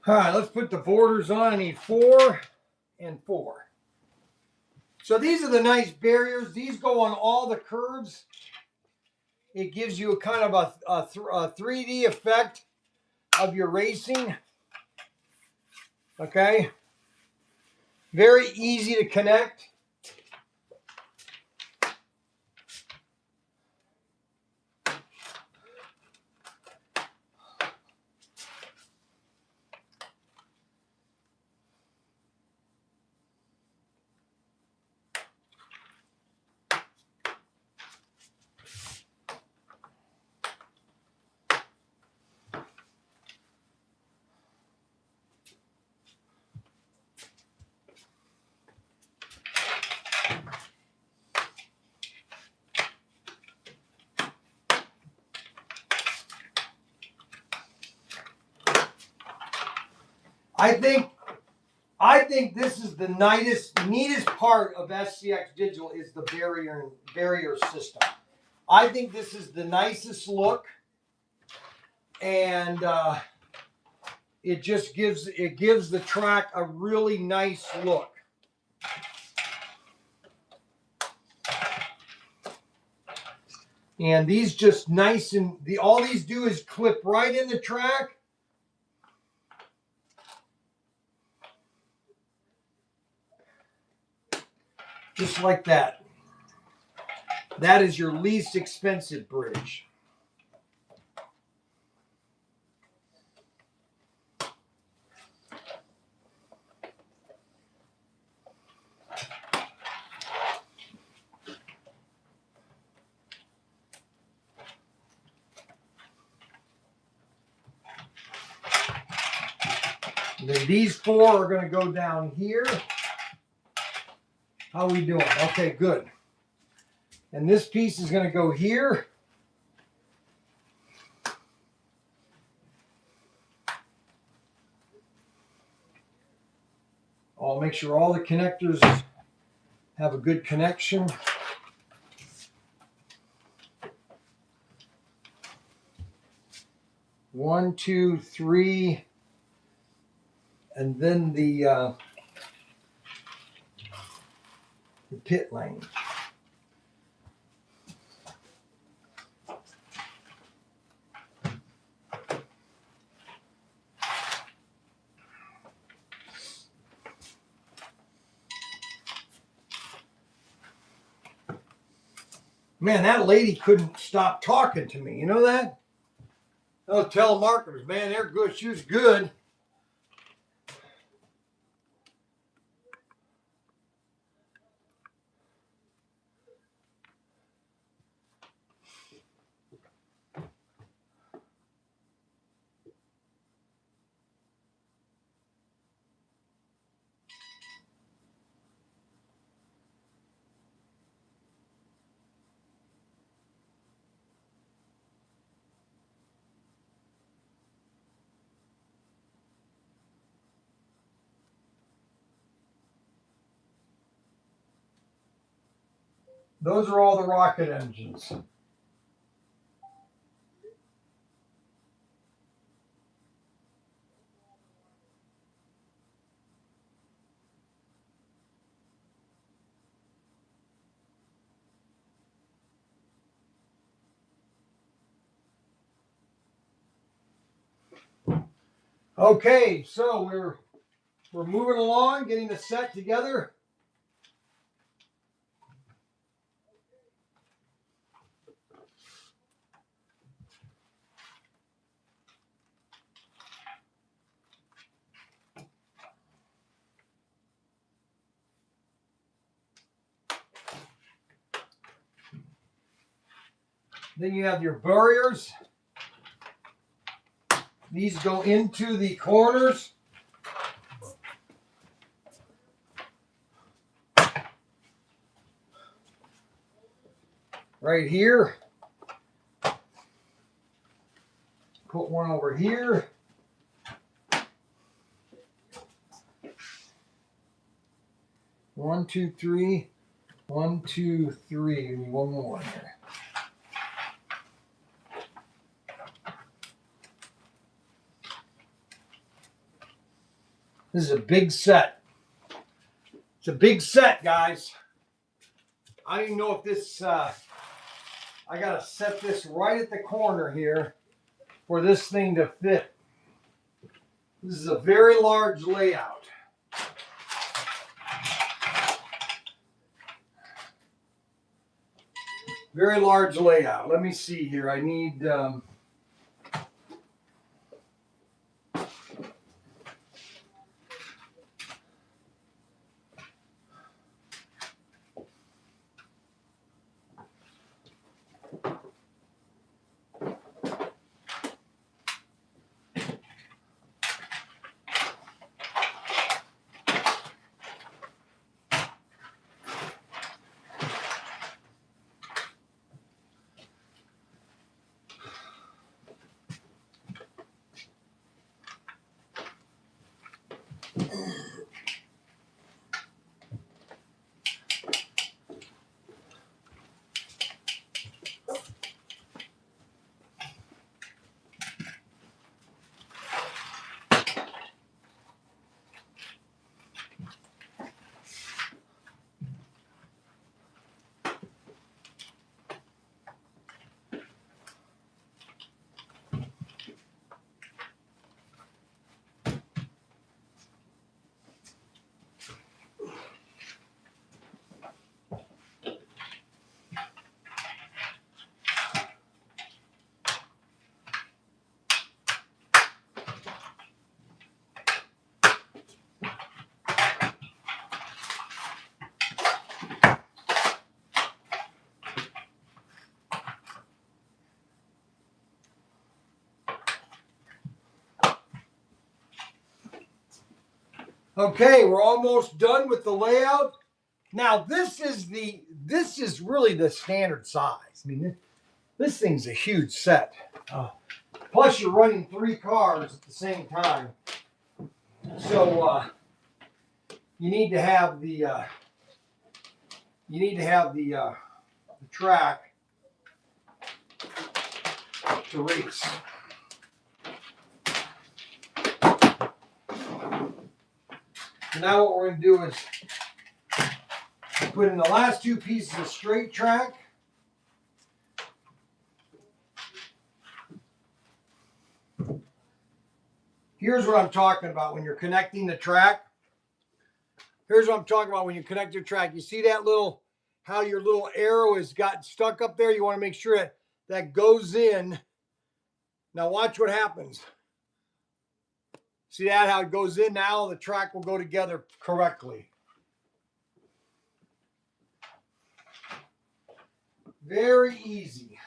All right, let's put the borders on. I need 4 and 4. So these are the nice barriers. These go on all the curves. It gives you a kind of a 3D effect of your racing. Okay. Very easy to connect. I think this is the neatest part of SCX Digital is the barrier system. I think this is the nicest look, and it just gives the track a really nice look. And these just nice, and all these do is clip right in the track. Just like that. That is your least expensive bridge. And then these 4 are going to go down here. How are we doing? Okay, good. And this piece is going to go here. I'll make sure all the connectors have a good connection. One, 2, 3, and then the pit lane. Man, that lady couldn't stop talking to me. You know that? Those telemarketers, man, they're good. She was good. Those are all the rocket engines. Okay, so we're moving along, getting the set together. Then you have your barriers. These go into the corners. Right here. Put one over here. One, 2, 3. 1, 2, 3. Give me one more here. This is a big set. It's a big set, guys. I don't even know if this, I gotta set this right at the corner here for this thing to fit. This is a very large layout. Very large layout. Let me see here. I need, okay, we're almost done with the layout. Now this is really the standard size. I mean, this thing's a huge set. Plus you're running 3 cars at the same time. So you need to have the track to race. Now what we're going to do is put in the last 2 pieces of straight track. Here's what I'm talking about when you're connecting the track. Here's what I'm talking about when you connect your track. You see that how your little arrow has got stuck up there? You want to make sure that goes in. Now watch what happens. See that, how it goes in now? The track will go together correctly. Very easy.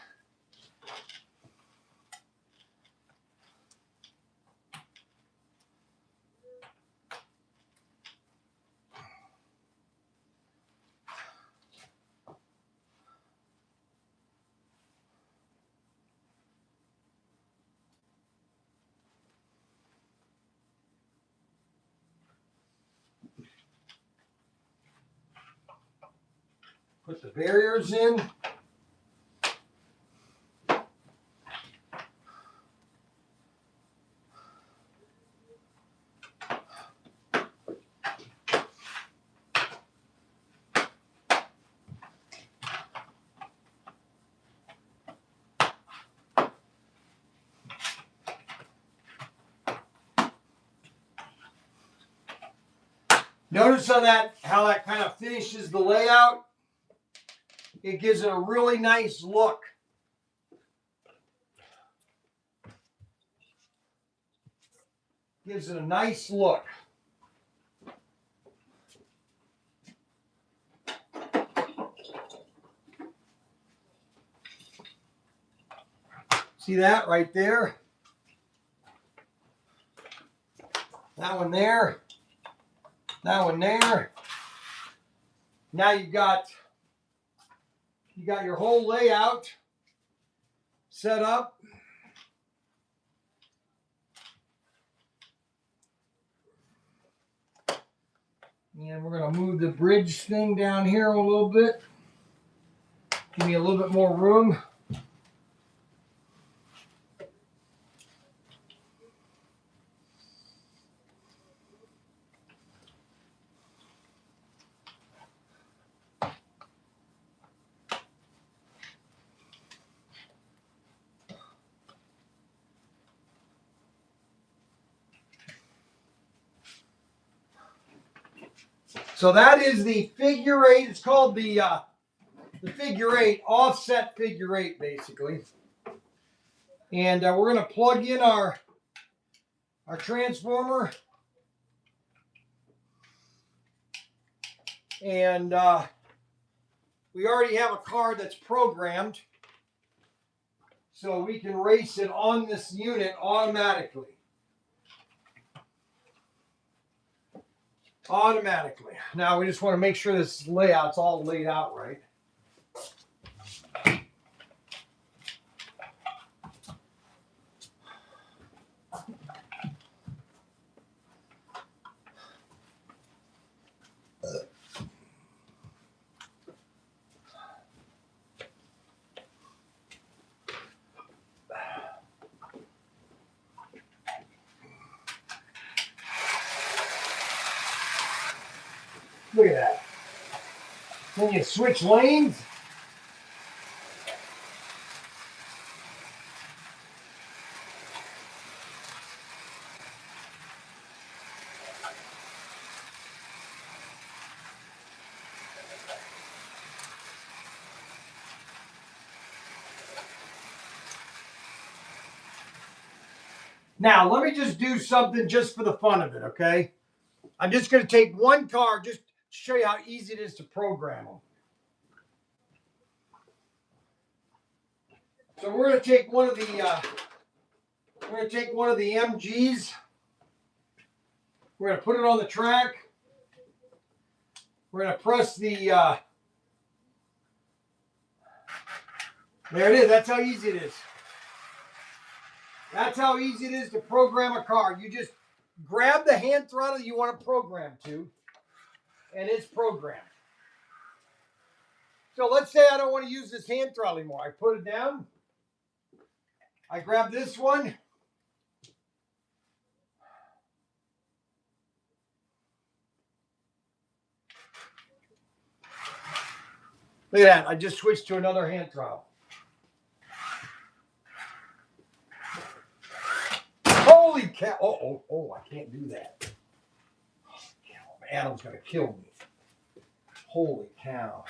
Put the barriers in. Notice how that kind of finishes the layout. It gives it a really nice look. Gives it a nice look. See that right there? That one there. That one there. Now you got your whole layout set up. And we're going to move the bridge thing down here a little bit. Give me a little bit more room. So that is the figure eight. It's called the figure eight, offset figure eight, basically. And we're going to plug in our transformer. And we already have a car that's programmed, so we can race it on this unit automatically. Now we just want to make sure this layout's all laid out right. Look at that. Then you switch lanes. Now, let me just do something just for the fun of it, okay? I'm just going to take one car just to show you how easy it is to program them. So we're going to take one of the MGs. We're going to put it on the track. We're going to press the there it is. That's how easy it is. That's how easy it is to program a car. You just grab the hand throttle you want to program to, and it's programmed. So let's say I don't want to use this hand throttle anymore. I put it down. I grab this one. Look at that. I just switched to another hand throttle. Holy cow. Oh, I can't do that. Adam's going to kill me. Holy cow.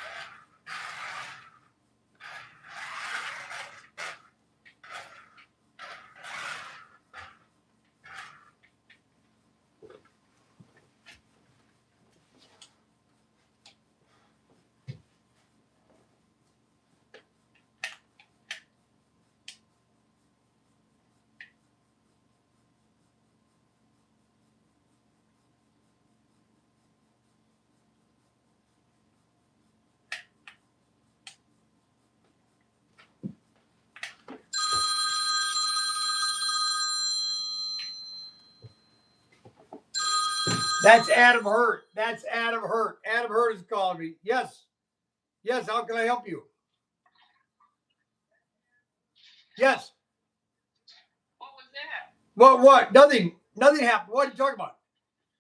That's Adam Hurt. That's Adam Hurt. Adam Hurt is calling me. Yes. Yes, how can I help you? Yes. What was that? What? Nothing happened. What are you talking about?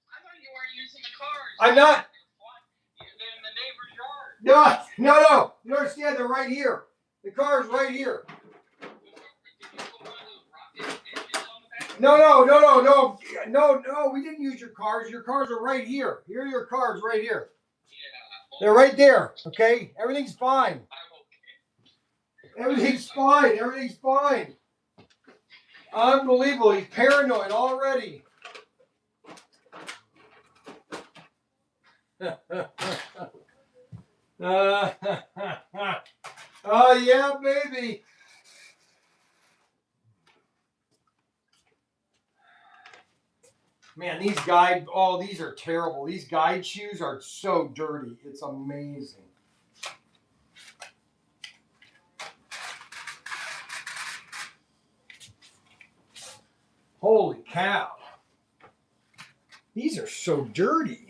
I thought you weren't using the cars. I'm not. They're in the neighbor's yard. No. You understand? They're right here. The car is right here. Did you put one of those rocket engines on the back? No. We didn't use your cars. Your cars are right here. Here are your cars right here. Yeah. They're right there. Okay? Everything's fine. I'm okay. Everything's fine. Unbelievable. He's paranoid already. Oh, yeah, baby. Man, these are terrible. These guide shoes are so dirty. It's amazing. Holy cow. These are so dirty.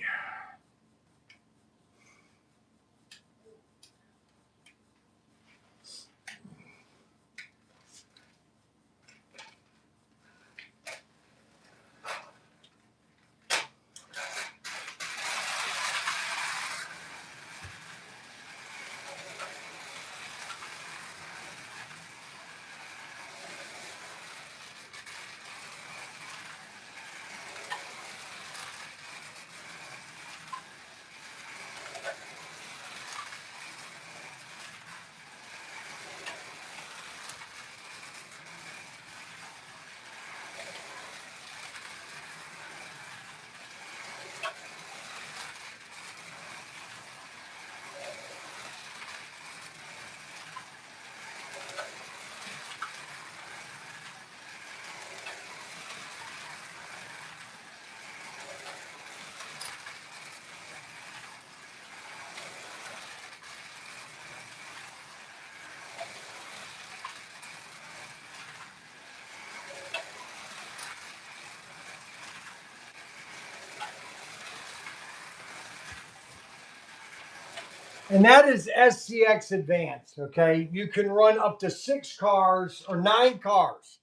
And that is SCX Advance, okay? You can run up to 6 cars or 9 cars.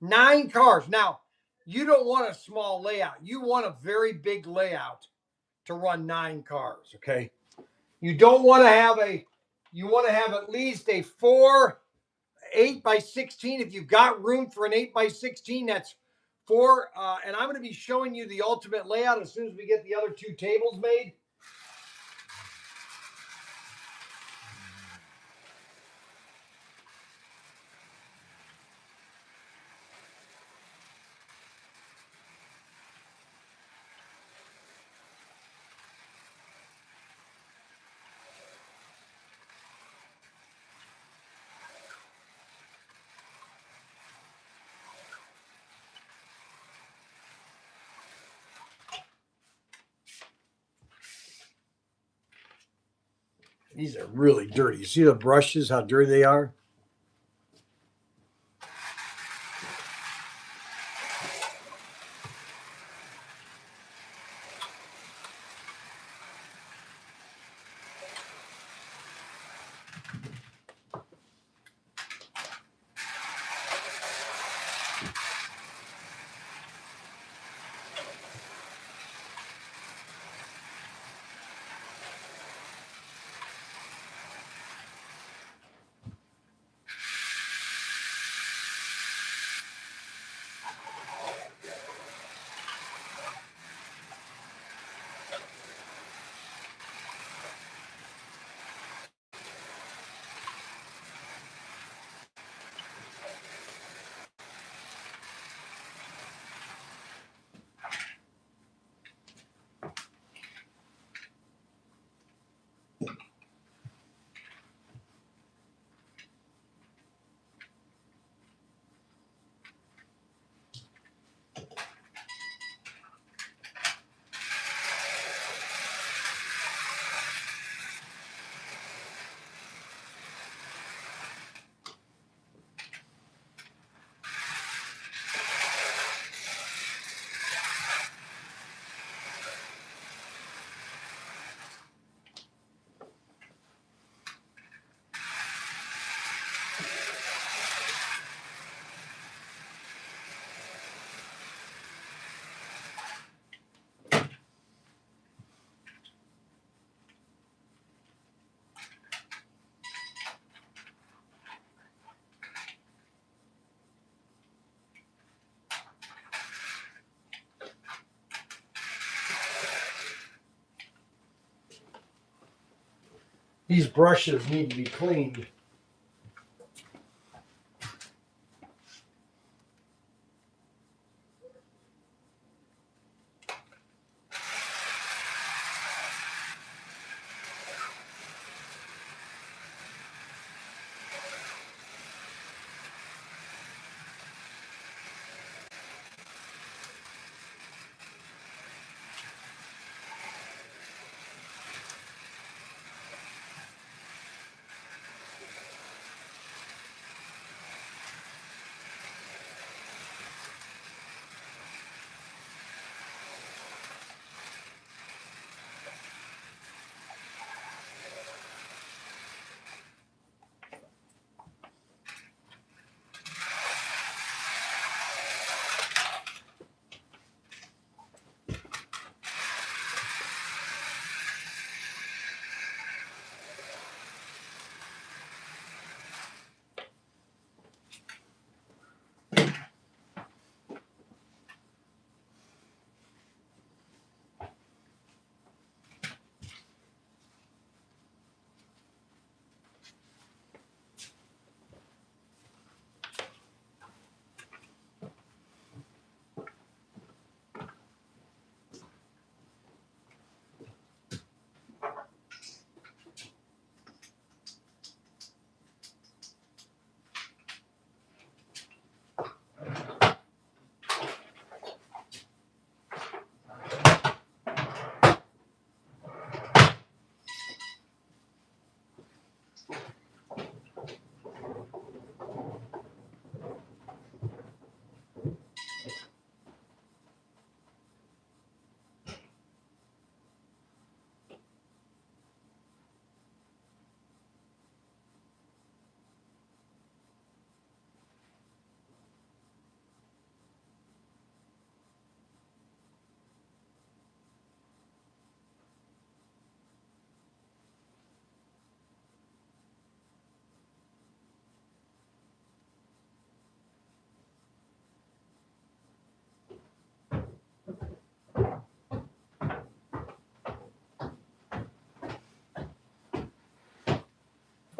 9 cars. Now, you don't want a small layout. You want a very big layout to run 9 cars, okay? You don't want to have you want to have at least a 8 by 16. If you've got room for an 8 by 16, that's 4. And I'm going to be showing you the ultimate layout as soon as we get the other 2 tables made. These are really dirty. You see the brushes, how dirty they are? These brushes need to be cleaned.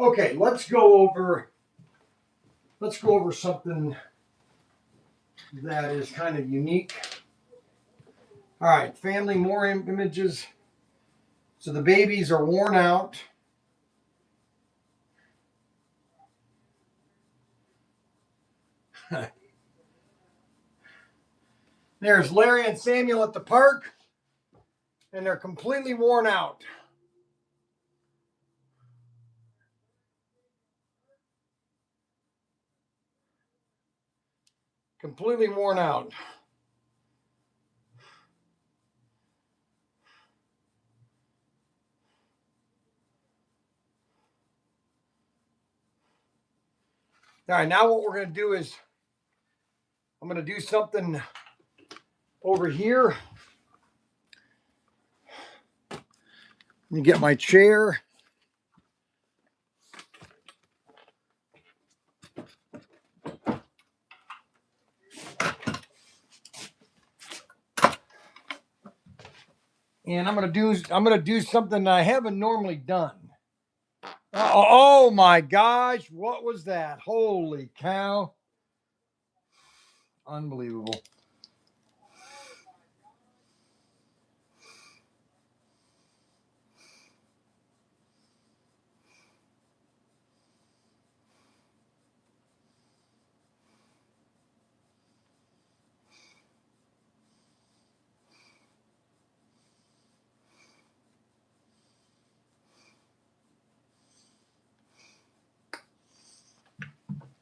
Okay, let's go over something that is kind of unique. All right, family, more images. So the babies are worn out. There's Larry and Samuel at the park, and they're completely worn out. Completely worn out. All right, now what we're going to do is I'm going to do something over here. Let me get my chair. And I'm gonna do something I haven't normally done. Oh my gosh, what was that? Holy cow. Unbelievable.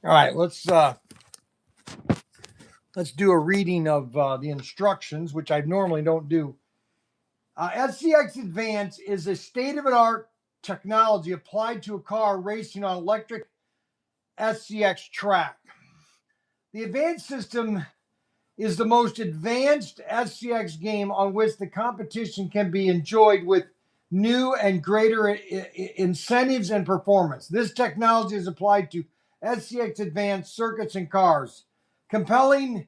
All right, let's do a reading of the instructions, which I normally don't do. SCX Advance is a state-of-the-art technology applied to a car racing on electric SCX track. The advanced system is the most advanced SCX game on which the competition can be enjoyed with new and greater incentives and performance. This technology is applied to SCX Advanced circuits and cars. Completed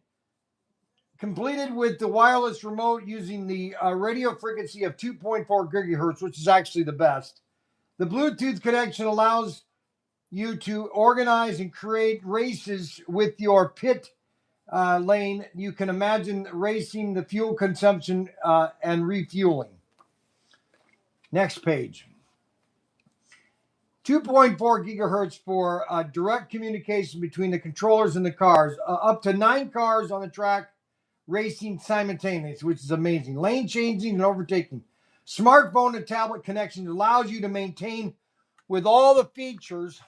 with the wireless remote using the radio frequency of 2.4 gigahertz, which is actually the best. The Bluetooth connection allows you to organize and create races with your pit lane. You can imagine racing, the fuel consumption, and refueling. Next page. 2.4 gigahertz for direct communication between the controllers and the cars. Up to 9 cars on the track racing simultaneously, which is amazing. Lane changing and overtaking. Smartphone and tablet connection allows you to maintain with all the features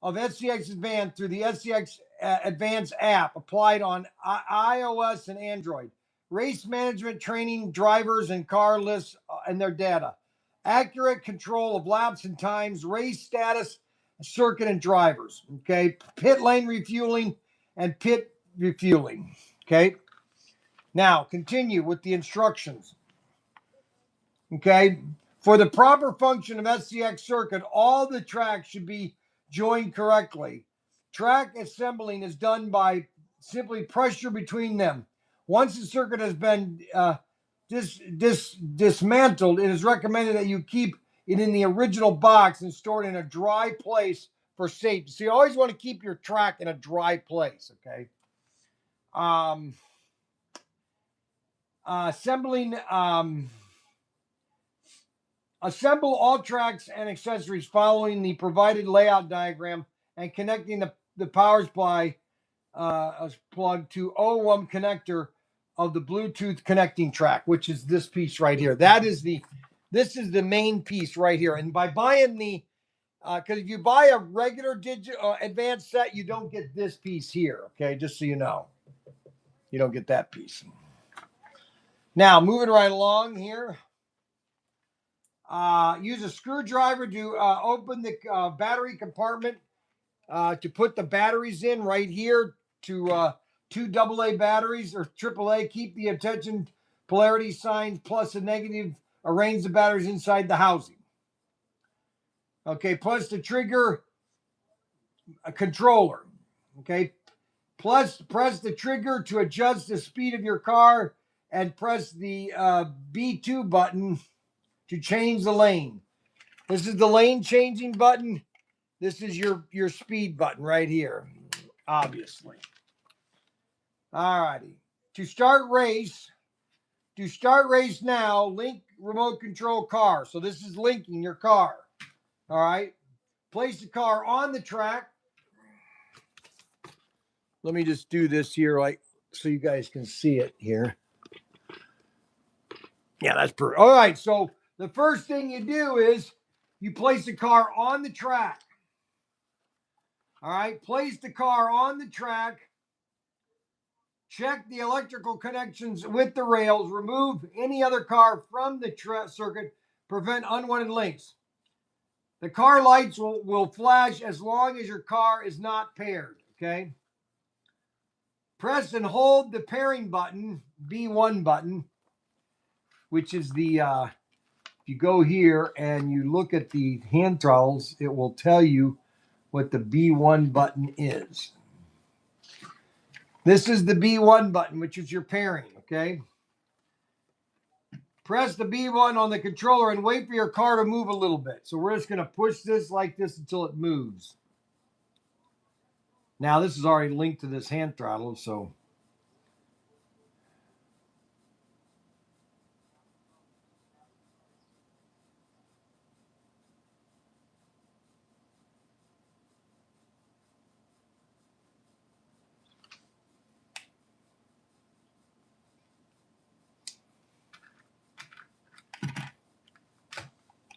of SCX Advance through the SCX Advance app applied on iOS and Android. Race management, training drivers and car lists and their data. Accurate control of laps and times, race status, circuit and drivers. Okay. Pit lane refueling and pit refueling. Okay. Now continue with the instructions. Okay. For the proper function of SCX circuit, all the tracks should be joined correctly. Track assembling is done by simply pressure between them. Once the circuit has been dismantled, it is recommended that you keep it in the original box and store it in a dry place for safety. So you always want to keep your track in a dry place, okay? Assembling... Assemble all tracks and accessories following the provided layout diagram and connecting the power supply plug to O1 connector of the Bluetooth connecting track, which is this piece right here. This is the main piece right here. And by buying the, because if you buy a regular advanced set, you don't get this piece here. Okay, just so you know, you don't get that piece. Now moving right along here. Use a screwdriver to open the battery compartment to put the batteries in right here to 2 AA batteries or AAA. Keep the attention polarity signs plus a negative. Arrange the batteries inside the housing. Okay, plus the trigger controller. Okay, plus press the trigger to adjust the speed of your car and press the B2 button to change the lane. This is the lane changing button. This is your speed button right here, obviously. All righty. To start race now, link remote control car. So this is linking your car. All right. Place the car on the track. Let me just do this here, like, so you guys can see it here. Yeah, that's perfect. All right. So the first thing you do is you place the car on the track. All right. Place the car on the track. Check the electrical connections with the rails. Remove any other car from the circuit. Prevent unwanted links. The car lights will flash as long as your car is not paired, okay? Press and hold the pairing button, B1 button, which is the, if you go here and you look at the hand throttles, it will tell you what the B1 button is. This is the B1 button, which is your pairing, okay? Press the B1 on the controller and wait for your car to move a little bit. So we're just going to push this like this until it moves. Now, this is already linked to this hand throttle, so.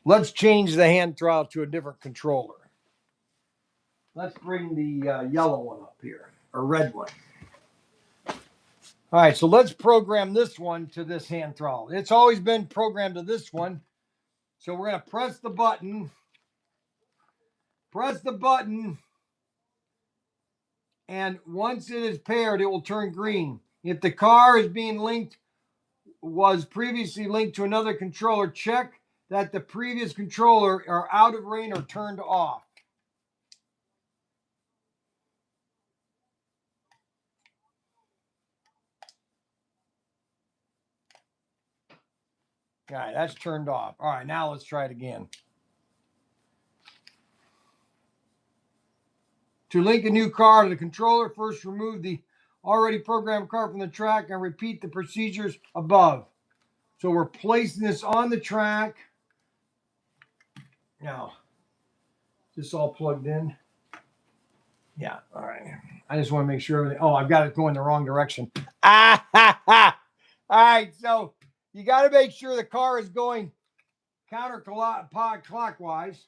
Let's change the hand throttle to a different controller. Let's bring the yellow one up here, or red one. All right, so let's program this one to this hand throttle. It's always been programmed to this one. So we're going to press the button. Press the button. And once it is paired, it will turn green. If the car is being linked, was previously linked to another controller, check that the previous controller are out of range or turned off. All right, that's turned off. All right, now let's try it again. To link a new car to the controller, first remove the already programmed car from the track and repeat the procedures above. So we're placing this on the track. Now, is this all plugged in? Yeah, all right. I just want to make sure everything. Oh, I've got it going the wrong direction. Ah, ha, ha. All right, so you got to make sure the car is going counterclockwise.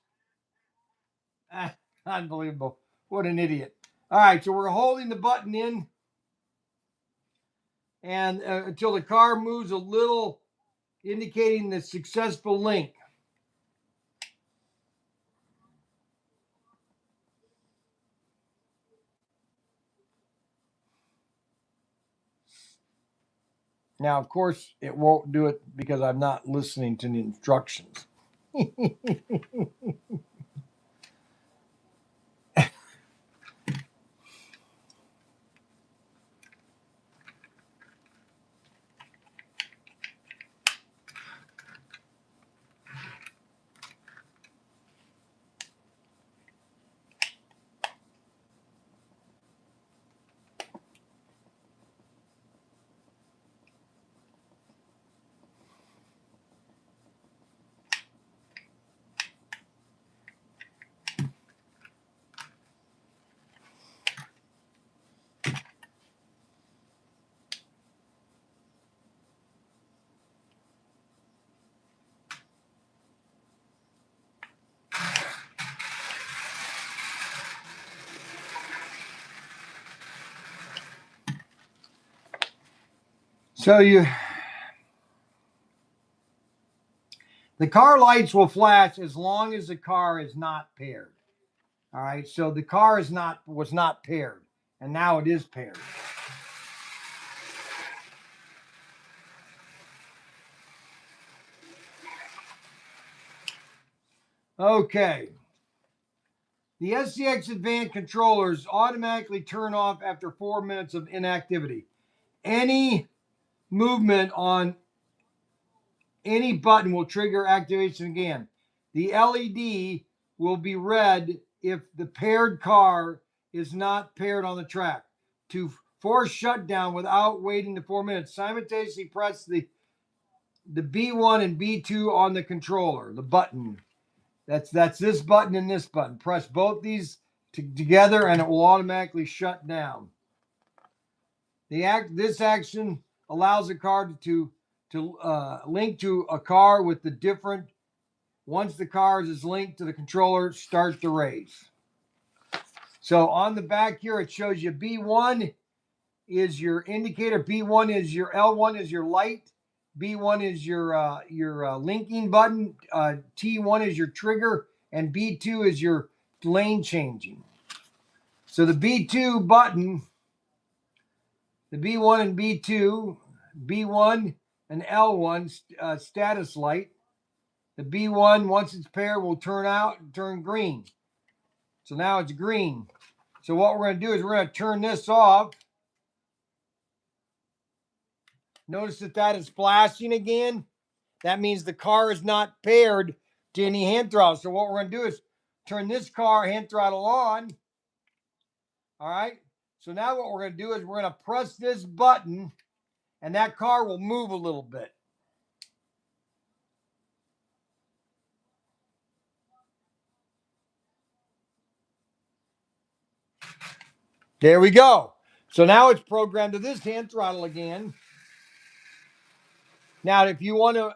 Unbelievable. What an idiot. All right, so we're holding the button in and until the car moves a little, indicating the successful link. Now, of course, it won't do it because I'm not listening to the instructions. So the car lights will flash as long as the car is not paired. All right, so the car was not paired, and now it is paired. Okay. The SCX Advance controllers automatically turn off after 4 minutes of inactivity. Any movement on any button will trigger activation again. the LED will be red if the paired car is not paired on the track. To force shutdown without waiting the 4 minutes, simultaneously press the B1 and B2 on the controller, the button. That's this button and this button. Press both these together and it will automatically shut down. This action allows the car to link to a car with the different. Once the car is linked to the controller, start the race. So on the back here, it shows you B1 is your indicator, B1 is your L1 is your light, B1 is your linking button, T1 is your trigger, and B2 is your lane changing. So the B2 button, the B1 and B2, B1 and L1 status light. The B1, once it's paired, will turn green. So now it's green. So what we're going to do is we're going to turn this off. Notice that is flashing again. That means the car is not paired to any hand throttle. So what we're going to do is turn this car hand throttle on. All right. So now what we're going to do is we're going to press this button and that car will move a little bit. There we go. So now it's programmed to this hand throttle again. Now, if you want to,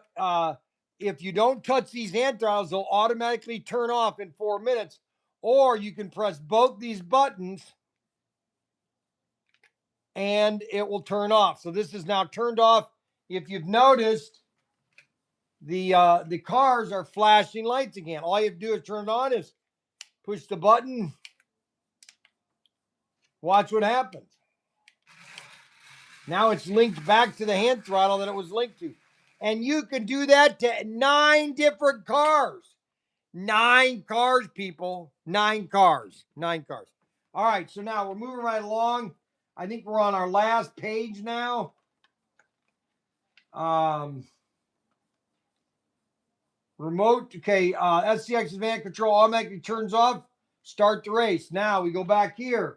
if you don't touch these hand throttles, they'll automatically turn off in 4 minutes. Or you can press both these buttons and it will turn off. So this is now turned off. If you've noticed, the cars are flashing lights again. All you have to do is turn it on, is push the button. Watch what happens. Now it's linked back to the hand throttle that it was linked to. And you can do that to 9 different cars. 9 cars, people. 9 cars. 9 cars. All right, so now we're moving right along. I think we're on our last page now. Remote, okay, SCX Advance control automatically turns off. Start the race. Now we go back here.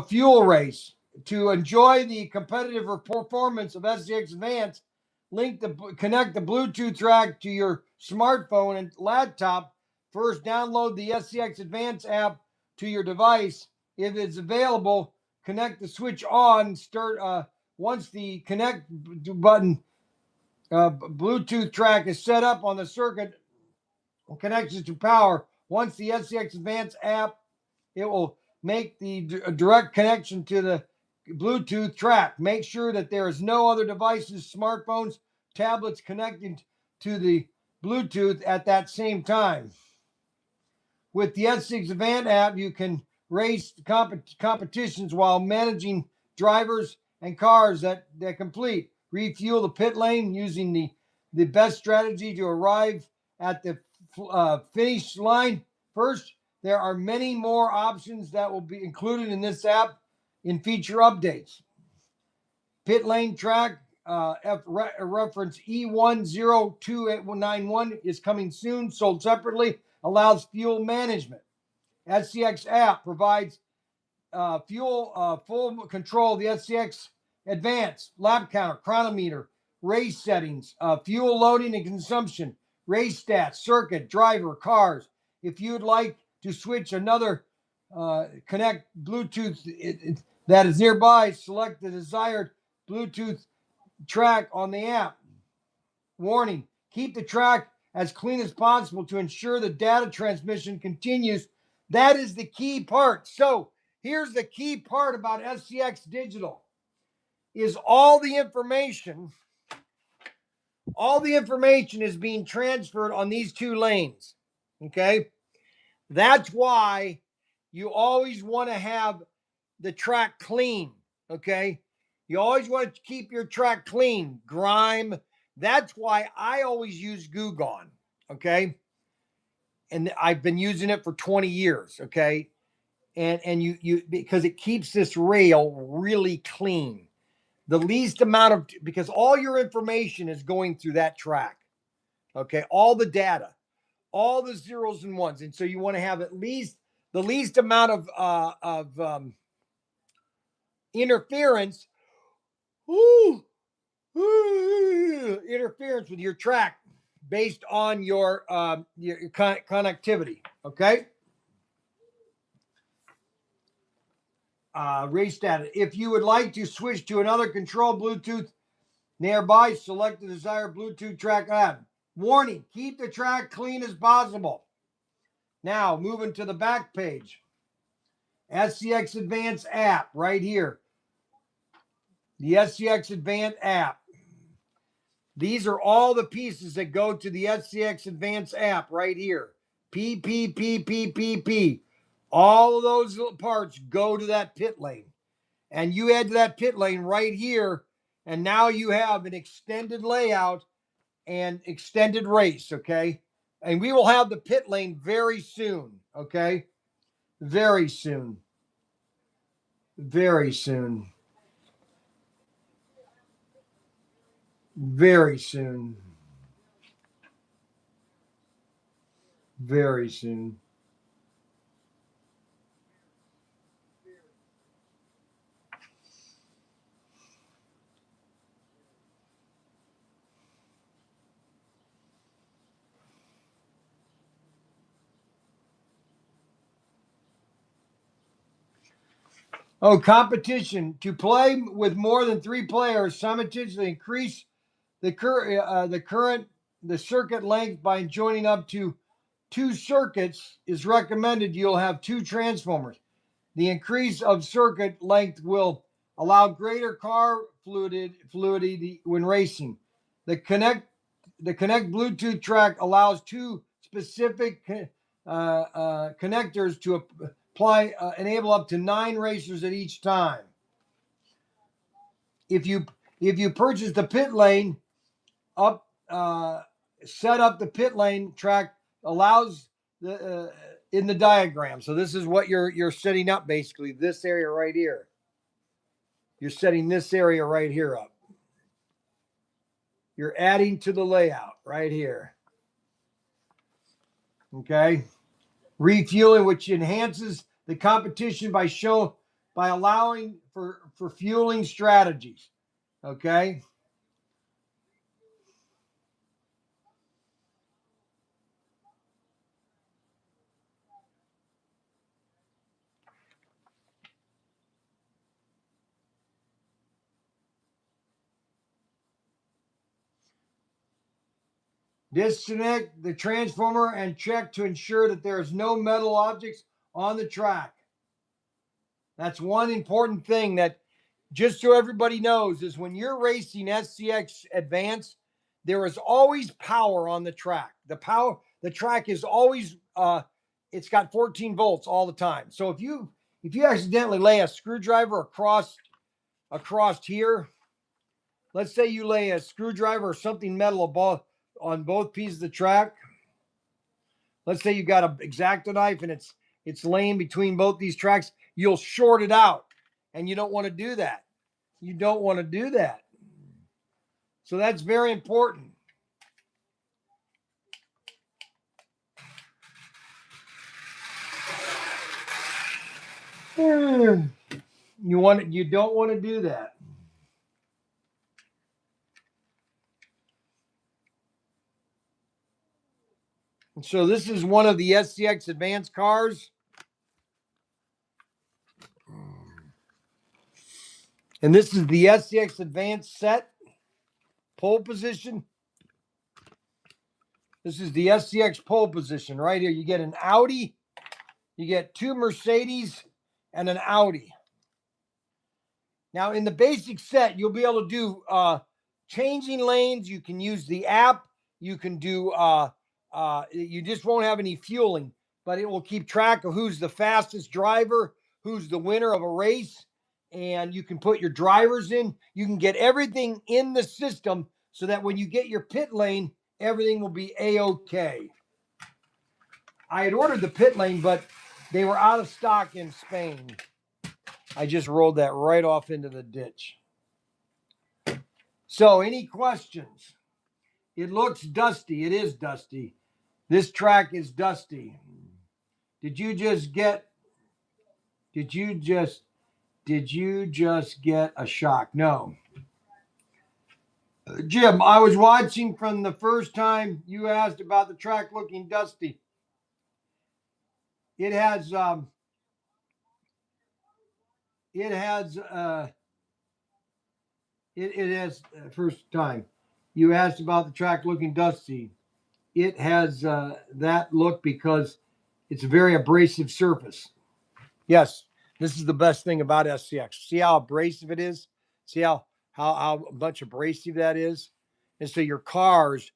Fuel race. To enjoy the competitive performance of SCX Advance, connect the Bluetooth track to your smartphone and laptop. First, download the SCX Advance app to your device. If it's available, connect the switch on. Once the connect button Bluetooth track is set up on the circuit, connects to power. Once the SCX Advance app, it will make the direct connection to the Bluetooth track. Make sure that there is no other devices, smartphones, tablets connected to the Bluetooth at that same time. With the SCX Advance app, you can race competitions while managing drivers and cars that complete. Refuel the pit lane using the best strategy to arrive at the finish line first. There are many more options that will be included in this app in feature updates. Pit lane track reference E10291 is coming soon, sold separately, allows fuel management. SCX app provides full control of the SCX Advance, lap counter, chronometer, race settings, fuel loading and consumption, race stats, circuit, driver, cars. If you'd like to switch another connect Bluetooth that is nearby, select the desired Bluetooth track on the app. Warning, keep the track as clean as possible to ensure the data transmission continues. That is the key part. So here's the key part about SCX Digital is all the information is being transferred on these 2 lanes. Okay. That's why you always want to have the track clean. Okay. You always want to keep your track clean. Grime. That's why I always use Goo Gone. Okay. And I've been using it for 20 years. Okay. And you because it keeps this rail really clean. the least amount of, because all your information is going through that track. Okay. All the data, all the zeros and ones. And so you want to have at least the least amount of interference, interference with your track based on your connectivity. Okay. Race data. If you would like to switch to another control Bluetooth nearby, select the desired Bluetooth track add. Warning, keep the track clean as possible. Now, moving to the back page. SCX Advance app right here. The SCX Advance app. These are all the pieces that go to the SCX Advance app right here. P. All of those little parts go to that pit lane. And you add to that pit lane right here. And now you have an extended layout and extended race, okay? And we will have the pit lane very soon, okay? Very soon. Very soon. Very soon. Very soon. Oh, competition. To play with more than 3 players, simultaneously increase the circuit length by joining up to 2 circuits is recommended. You'll have 2 transformers. The increase of circuit length will allow greater car fluidity when racing. The Connect Bluetooth track allows 2 specific connectors to apply, enable up to 9 racers at each time. If you purchase the pit lane up, set up the pit lane track allows the in the diagram. So this is what you're setting up basically. This area right here. You're setting this area right here up. You're adding to the layout right here. Okay. Refueling, which enhances the competition by allowing for fueling strategies. Okay. Disconnect the transformer and check to ensure that there's no metal objects on the track. That's one important thing that, just so everybody knows, is when you're racing SCX Advance, there is always power on the track. The track is always it's got 14 volts all the time. So if you accidentally lay a screwdriver across here, let's say you lay a screwdriver or something metal on both pieces of the track. Let's say you got an X-Acto knife and it's laying between both these tracks. You'll short it out, and you don't want to do that. You don't want to do that. So that's very important. You don't want to do that. So this is one of the SCX Advance cars. And this is the SCX Advance set. Pole position. This is the SCX pole position right here. You get an Audi, you get 2 Mercedes, and an Audi. Now, in the basic set, you'll be able to do changing lanes. You can use the app. You can do, you just won't have any fueling, but it will keep track of who's the fastest driver, who's the winner of a race, and you can put your drivers in. You can get everything in the system so that when you get your pit lane, everything will be A-OK. I had ordered the pit lane, but they were out of stock in Spain. I just rolled that right off into the ditch. So, any questions? It looks dusty. It is dusty. This track is dusty. Did you just get a shock? No. Jim, I was watching from the first time you asked about the track looking dusty. It has first time you asked about the track looking dusty. It has that look because it's a very abrasive surface. Yes, this is the best thing about SCX. See how abrasive it is? See how much abrasive that is? And so your cars,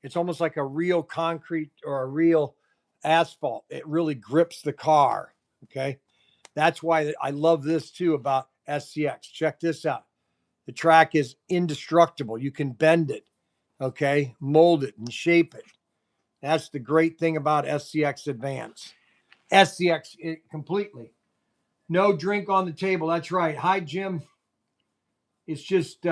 it's almost like a real concrete or a real asphalt. It really grips the car. Okay. That's why I love this too about SCX. Check this out. The track is indestructible. You can bend it, okay, mold it and shape it. That's the great thing about SCX Advance. SCX completely. No drink on the table. That's right. Hi, Jim. It's just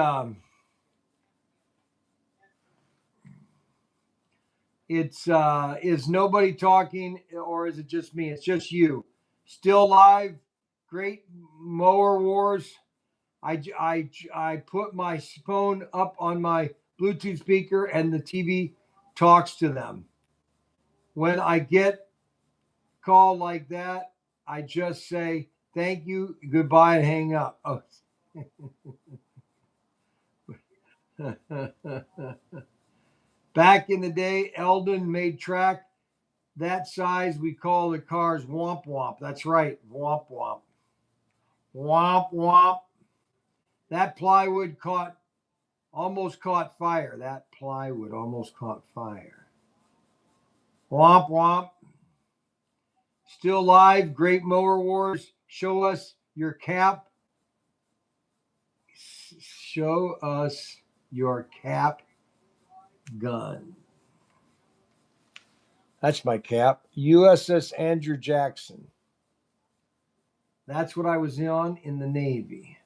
is nobody talking or is it just me? It's just you. Still live. Great mower wars. I put my phone up on my Bluetooth speaker and the TV talks to them. When I get called like that, I just say thank you, goodbye, and hang up. Oh. Back in the day, Eldon made track that size. We call the cars womp womp. That's right, womp womp. Womp womp. That plywood almost caught fire. That plywood almost caught fire. Womp womp. Still live. Great mower wars. Show us your cap. Show us your cap gun. That's my cap. USS Andrew Jackson. That's what I was on in the Navy.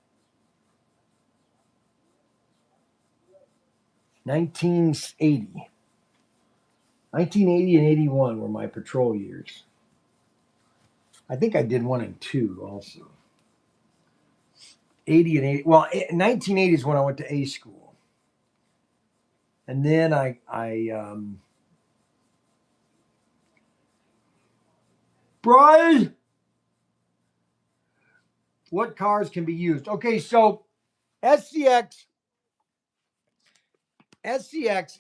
1980. 1980 and 81 were my patrol years. I think I did 1 and 2 also. 80 and 80. Well, 1980 is when I went to A school. And then Bryan, what cars can be used? Okay, so SCX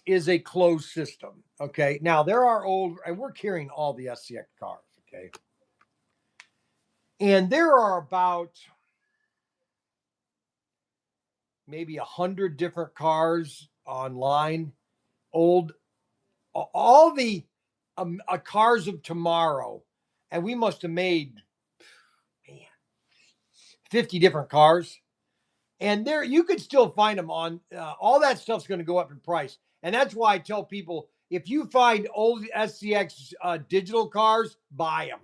is a closed system. Okay, now there are old, and we're carrying all the SCX cars. Okay, and there are about maybe 100 different cars online. Old, all the cars of tomorrow, and we must have made 50 different cars. And there, you could still find them on all that stuff's going to go up in price. And that's why I tell people if you find old SCX digital cars, buy them.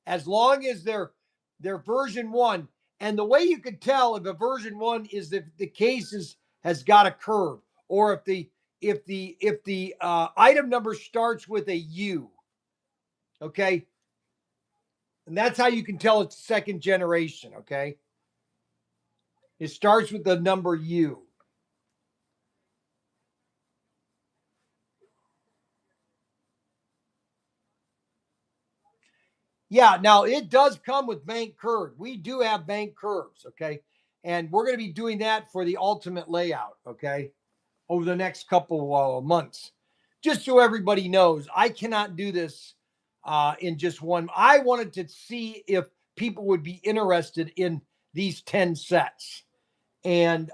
As long as they're version 1. And the way you could tell if a version 1 is if the case has got a curve, or if the item number starts with a U. Okay. And that's how you can tell it's second generation. Okay. It starts with the number U. Yeah, now it does come with bank curve. We do have bank curves, okay? And we're going to be doing that for the ultimate layout, okay? Over the next couple months. Just so everybody knows, I cannot do this in just one. I wanted to see if people would be interested in these 10 sets. And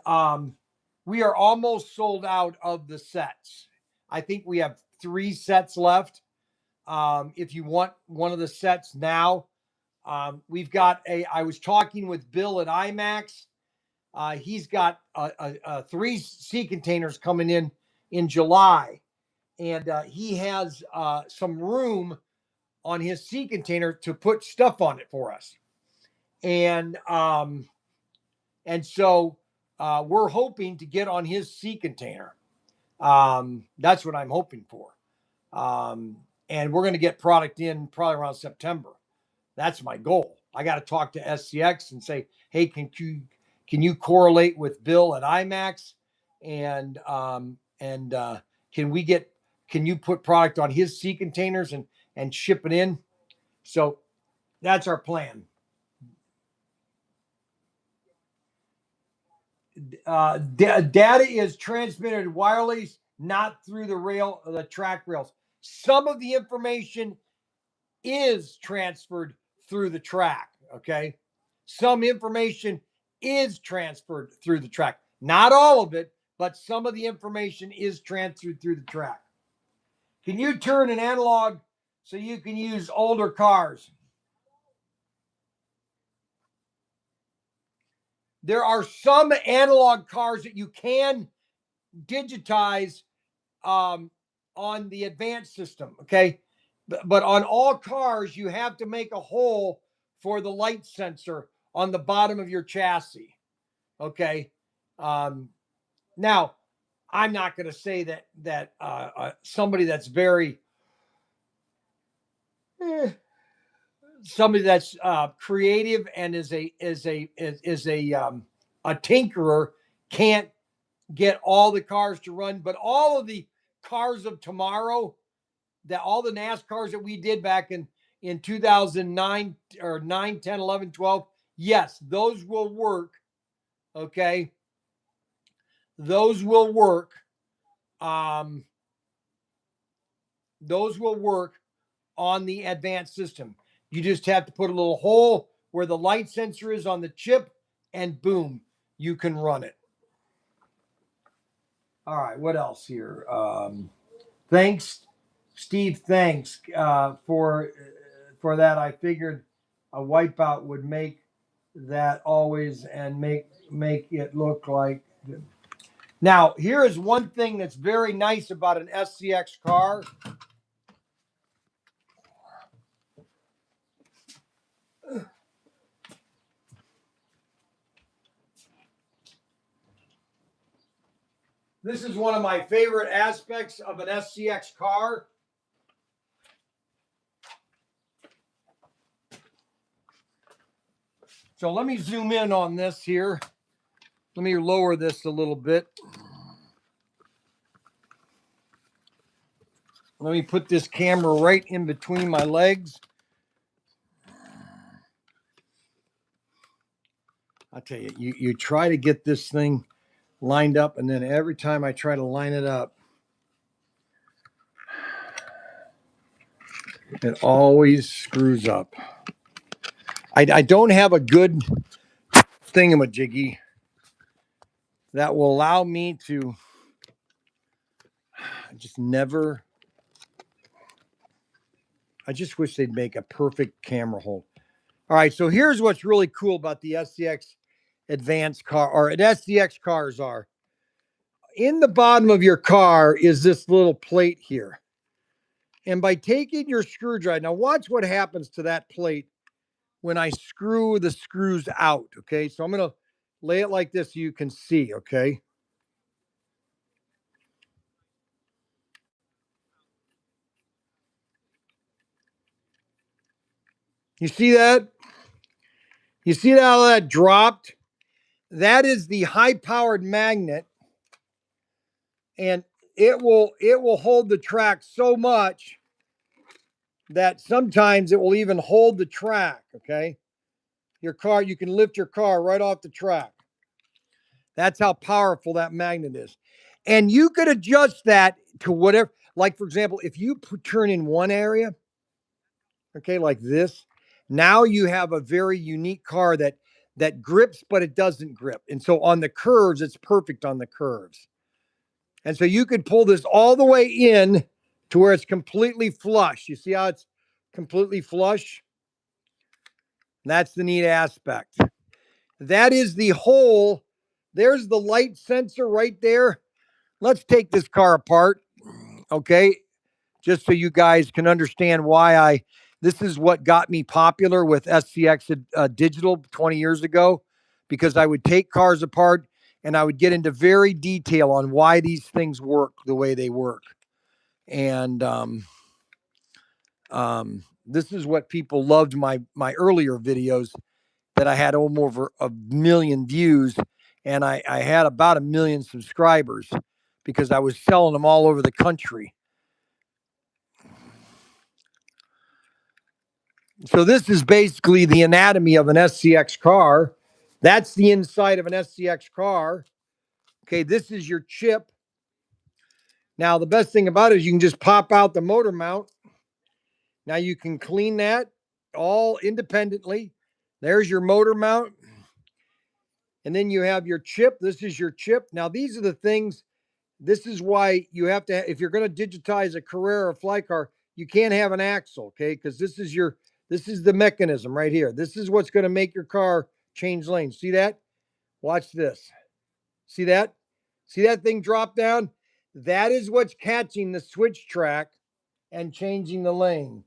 we are almost sold out of the sets. I think we have 3 sets left. If you want one of the sets now, we've got I was talking with Bill at IMAX. He's got 3 sea containers coming in July, and he has some room on his sea container to put stuff on it for us. And so we're hoping to get on his sea container. That's what I'm hoping for. And we're going to get product in probably around September. That's my goal. I got to talk to SCX and say, hey, can you correlate with Bill at IMAX, and can you put product on his sea containers and ship it in? So that's our plan. Data is transmitted wirelessly, not through the track rails. Some of the information is transferred through the track. Okay. Some information is transferred through the track. Not all of it, but some of the information is transferred through the track. Can you turn an analog so you can use older cars? There are some analog cars that you can digitize on the advanced system, okay? But on all cars, you have to make a hole for the light sensor on the bottom of your chassis, okay? Now, I'm not going to say that somebody that's very somebody that's creative and is a tinkerer can't get all the cars to run, but all of the cars of tomorrow, that all the NASCARs that we did back in 2009 or 9, 10, 11, 12, yes, those will work. Okay. Those will work. Those will work on the advanced system. You just have to put a little hole where the light sensor is on the chip, and boom, you can run it. All right, what else here? Thanks, Steve. Thanks for that. I figured a wipeout would make that always and make it look like. Now, here is one thing that's very nice about an SCX car. This is one of my favorite aspects of an SCX car. So let me zoom in on this here. Let me lower this a little bit. Let me put this camera right in between my legs. I'll tell you, you try to get this thing lined up, and then every time I try to line it up, it always screws up. I don't have a good thingamajiggy that will allow me to I just wish they'd make a perfect camera hold. All right, so here's what's really cool about the SCX Advance car, or SCX cars are. In the bottom of your car is this little plate here. And by taking your screwdriver, now watch what happens to that plate when I screw the screws out, okay? So I'm going to lay it like this so you can see, okay? You see that? You see how that dropped? That is the high-powered magnet, and it will hold the track so much that sometimes it will even hold the track, okay? Your car, you can lift your car right off the track. That's how powerful that magnet is. And you could adjust that to whatever, like for example, if you turn in one area, okay, like this, now you have a very unique car that grips, but it doesn't grip. And so on the curves, it's perfect on the curves. And so you could pull this all the way in to where it's completely flush. You see how it's completely flush? That's the neat aspect. That is the hole. There's the light sensor right there. Let's take this car apart, okay? Just so you guys can understand why this is what got me popular with SCX Digital 20 years ago, because I would take cars apart and I would get into very detail on why these things work the way they work. And this is what people loved my earlier videos that I had over a million views, and I had about 1 million subscribers because I was selling them all over the country. So this is basically the anatomy of an SCX car. That's the inside of an SCX car. Okay, this is your chip. Now, the best thing about it is you can just pop out the motor mount. Now you can clean that all independently. There's your motor mount. And then you have your chip. This is your chip. Now, these are the things. This is why you have to, if you're going to digitize a Carrera or fly car, you can't have an axle, okay? Because this is the mechanism right here. This is what's going to make your car change lanes. See that? Watch this. See that? See that thing drop down? That is what's catching the switch track and changing the lane.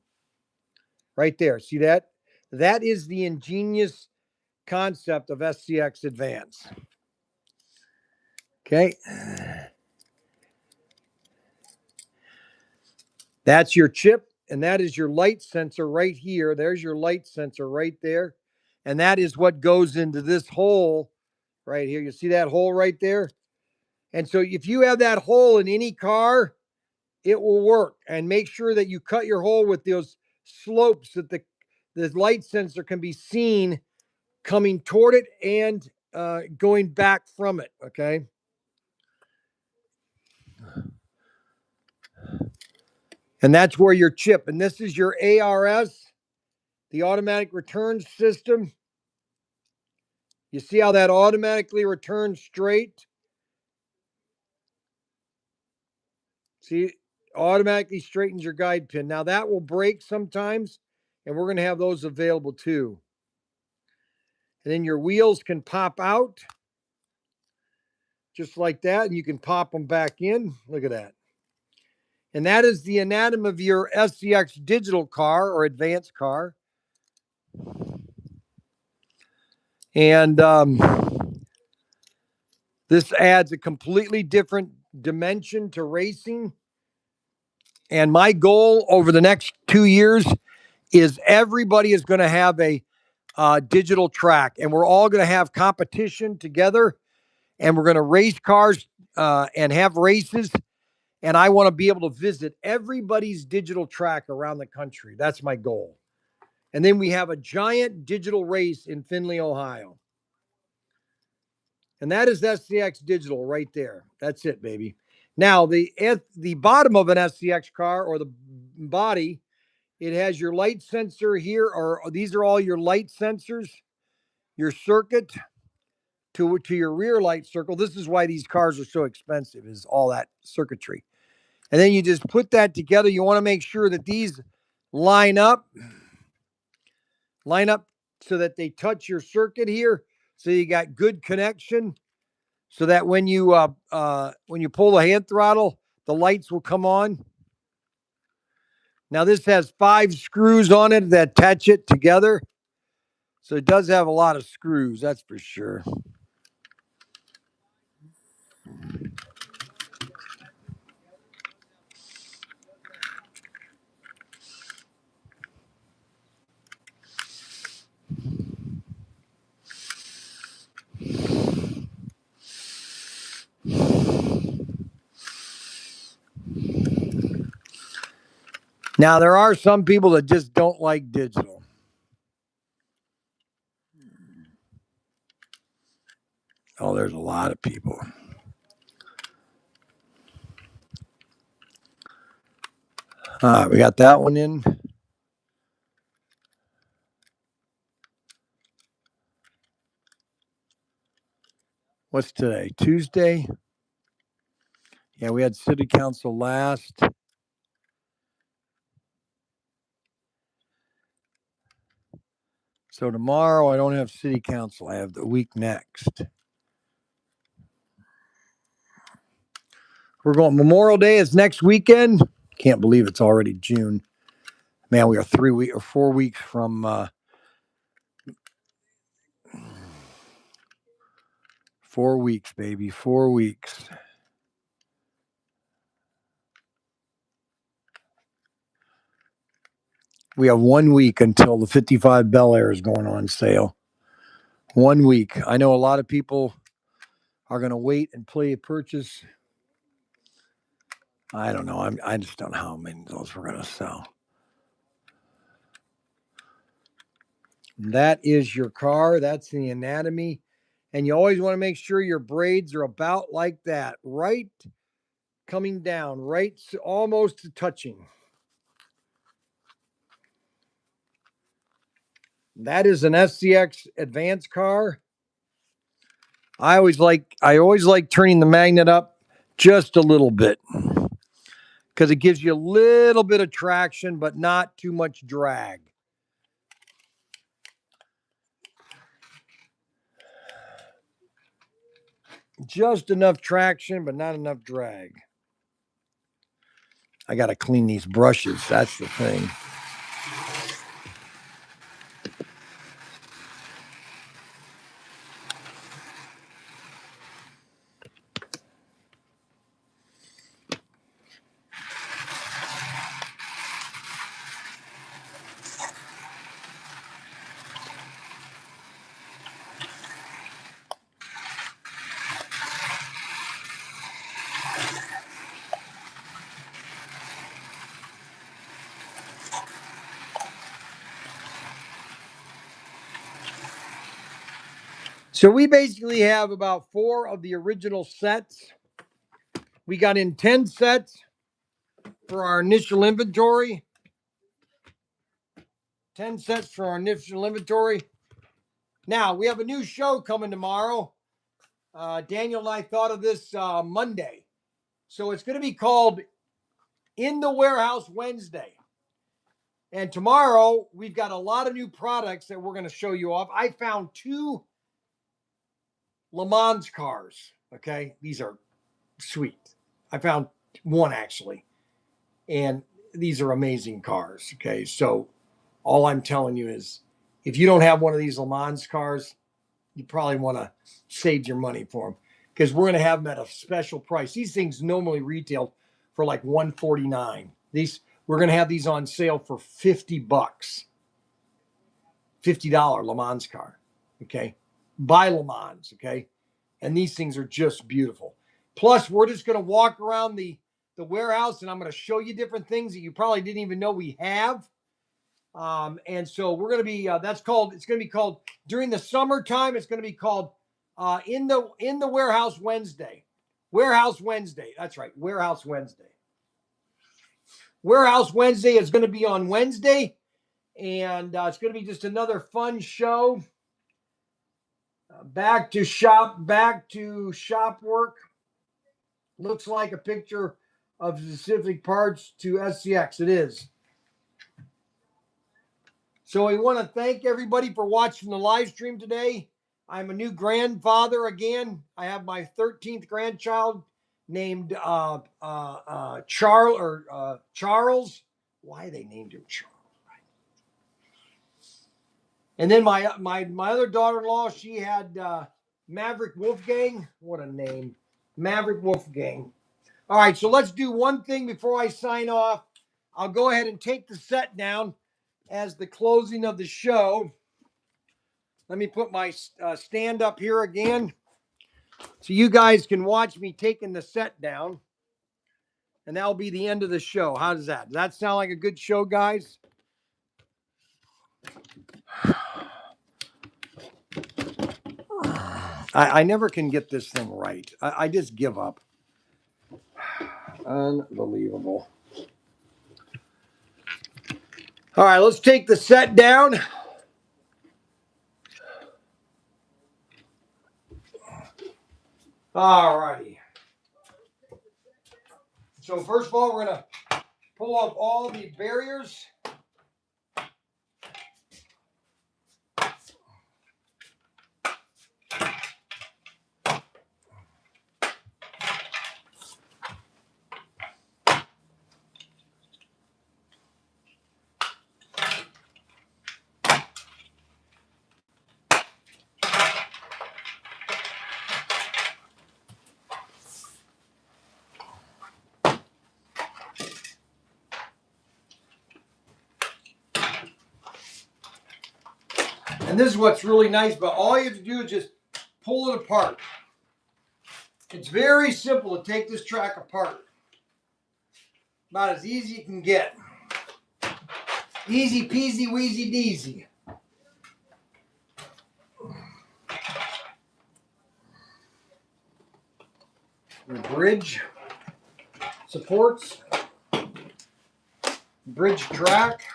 Right there. See that? That is the ingenious concept of SCX Advance. Okay. That's your chip, and that is your light sensor right here. There's your light sensor right there. And that is what goes into this hole right here. You see that hole right there? And so if you have that hole in any car, it will work. And make sure that you cut your hole with those slopes that the light sensor can be seen coming toward it and going back from it, okay? And that's where your chip, and this is your ARS, the automatic return system. You see how that automatically returns straight? See, automatically straightens your guide pin. Now that will break sometimes, and we're going to have those available too. And then your wheels can pop out just like that, and you can pop them back in. Look at that. And that is the anatomy of your SCX digital car or advanced car. And this adds a completely different dimension to racing. And my goal over the next 2 years is everybody is going to have a digital track, and we're all going to have competition together, and we're going to race cars and have races. And I want to be able to visit everybody's digital track around the country. That's my goal. And then we have a giant digital race in Findlay, Ohio. And that is SCX Digital right there. That's it, baby. Now, the bottom of an SCX car, or the body, it has your light sensor here, or these are all your light sensors, your circuit to your rear light circle. This is why these cars are so expensive, is all that circuitry. And then you just put that together. You want to make sure that these line up so that they touch your circuit here. So you got good connection, so that when you pull the hand throttle, the lights will come on. Now this has 5 screws on it that attach it together. So it does have a lot of screws, that's for sure. Now, there are some people that just don't like digital. Oh, there's a lot of people. We got that one in. What's today? Tuesday? Yeah, we had city council last. So tomorrow I don't have city council. I have the week next. We're going, Memorial Day is next weekend. Can't believe it's already June. Man, we are 4 weeks from 4 weeks, baby. 4 weeks. We have 1 week until the 55 Bel Air is going on sale. 1 week. I know a lot of people are going to wait and play a purchase. I don't know. I just don't know how many of those we're going to sell. That is your car. That's the anatomy. And you always want to make sure your braids are about like that, right coming down, right almost touching. That is an SCX Advance car. I always like turning the magnet up just a little bit because it gives you a little bit of traction, but not too much drag. Just enough traction, but not enough drag. I got to clean these brushes. That's the thing. So we basically have about 4 of the original sets. We got in 10 sets for our initial inventory. 10 sets for our initial inventory. Now, we have a new show coming tomorrow. Daniel and I thought of this Monday. So it's going to be called In the Warehouse Wednesday. And tomorrow, we've got a lot of new products that we're going to show you off. I found 2 Le Mans cars. Okay. These are sweet. I found 1 actually. And these are amazing cars. Okay. So all I'm telling you is if you don't have one of these Le Mans cars, you probably want to save your money for them because we're going to have them at a special price. These things normally retail for like $149. We're going to have these on sale for $50. $50 Le Mans car. Okay. By Le Mans. Okay. And these things are just beautiful. Plus, we're just going to walk around the warehouse and I'm going to show you different things that you probably didn't even know we have. And so we're going to be, it's going to be called during the summertime. It's going to be called in the Warehouse Wednesday. Warehouse Wednesday. That's right. Warehouse Wednesday. Warehouse Wednesday is going to be on Wednesday. And it's going to be just another fun show. Back to shop work. Looks like a picture of specific parts to SCX. It is. So we want to thank everybody for watching the live stream today. I'm a new grandfather again. I have my 13th grandchild named Charles. Why they named him Charles? And then my other daughter-in-law, she had Maverick Wolfgang. What a name. Maverick Wolfgang. All right, so let's do one thing before I sign off. I'll go ahead and take the set down as the closing of the show. Let me put my stand up here again so you guys can watch me taking the set down. And that'll be the end of the show. How does that? Does that sound like a good show, guys? I never can get this thing right. I just give up. Unbelievable. All right, let's take the set down. All righty. So first of all, we're going to pull off all the barriers. And this is what's really nice, but all you have to do is just pull it apart. It's very simple to take this track apart. About as easy as you can get. Easy peasy, wheezy deezy. The bridge supports, bridge track.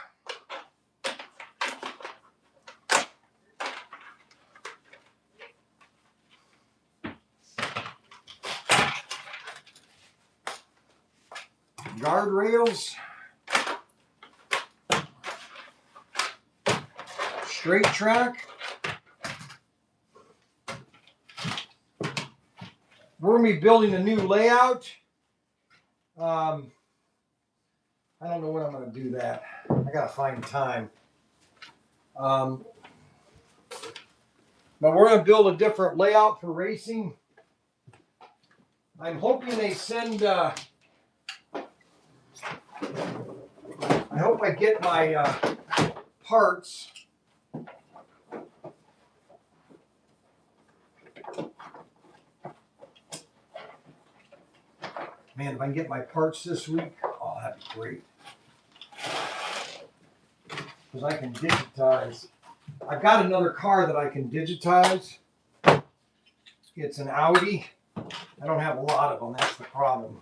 Guardrails, straight track. We're going to be building a new layout. I don't know when I'm going to do that. I got to find time. But we're going to build a different layout for racing. I'm hoping they send, I hope I get my parts. Man, if I can get my parts this week, oh, that'd be great. Because I can digitize. I've got another car that I can digitize. It's an Audi. I don't have a lot of them, that's the problem.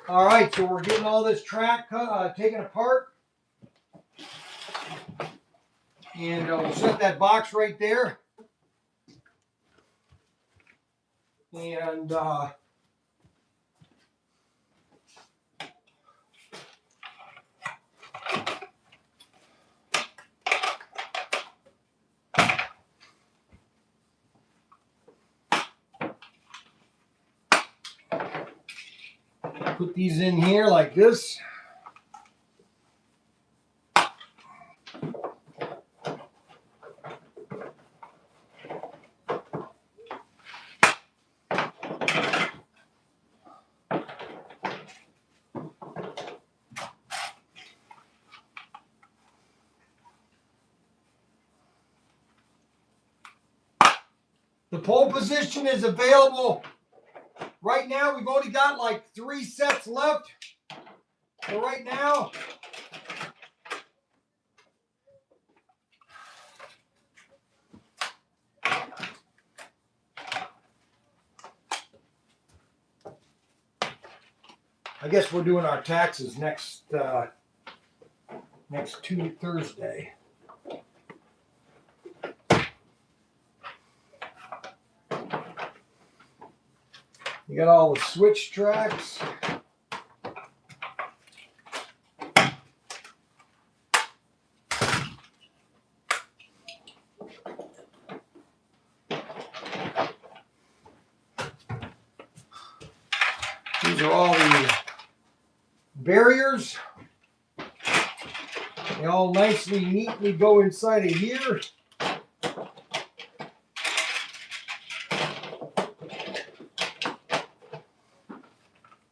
All right, so we're getting all this track taken apart. And we'll set that box right there. And put these in here like this. The pole position is available. Right now, we've only got like 3 sets left. So right now, I guess we're doing our taxes next Thursday. You got all the switch tracks. These are all the barriers. They all nicely, neatly go inside of here.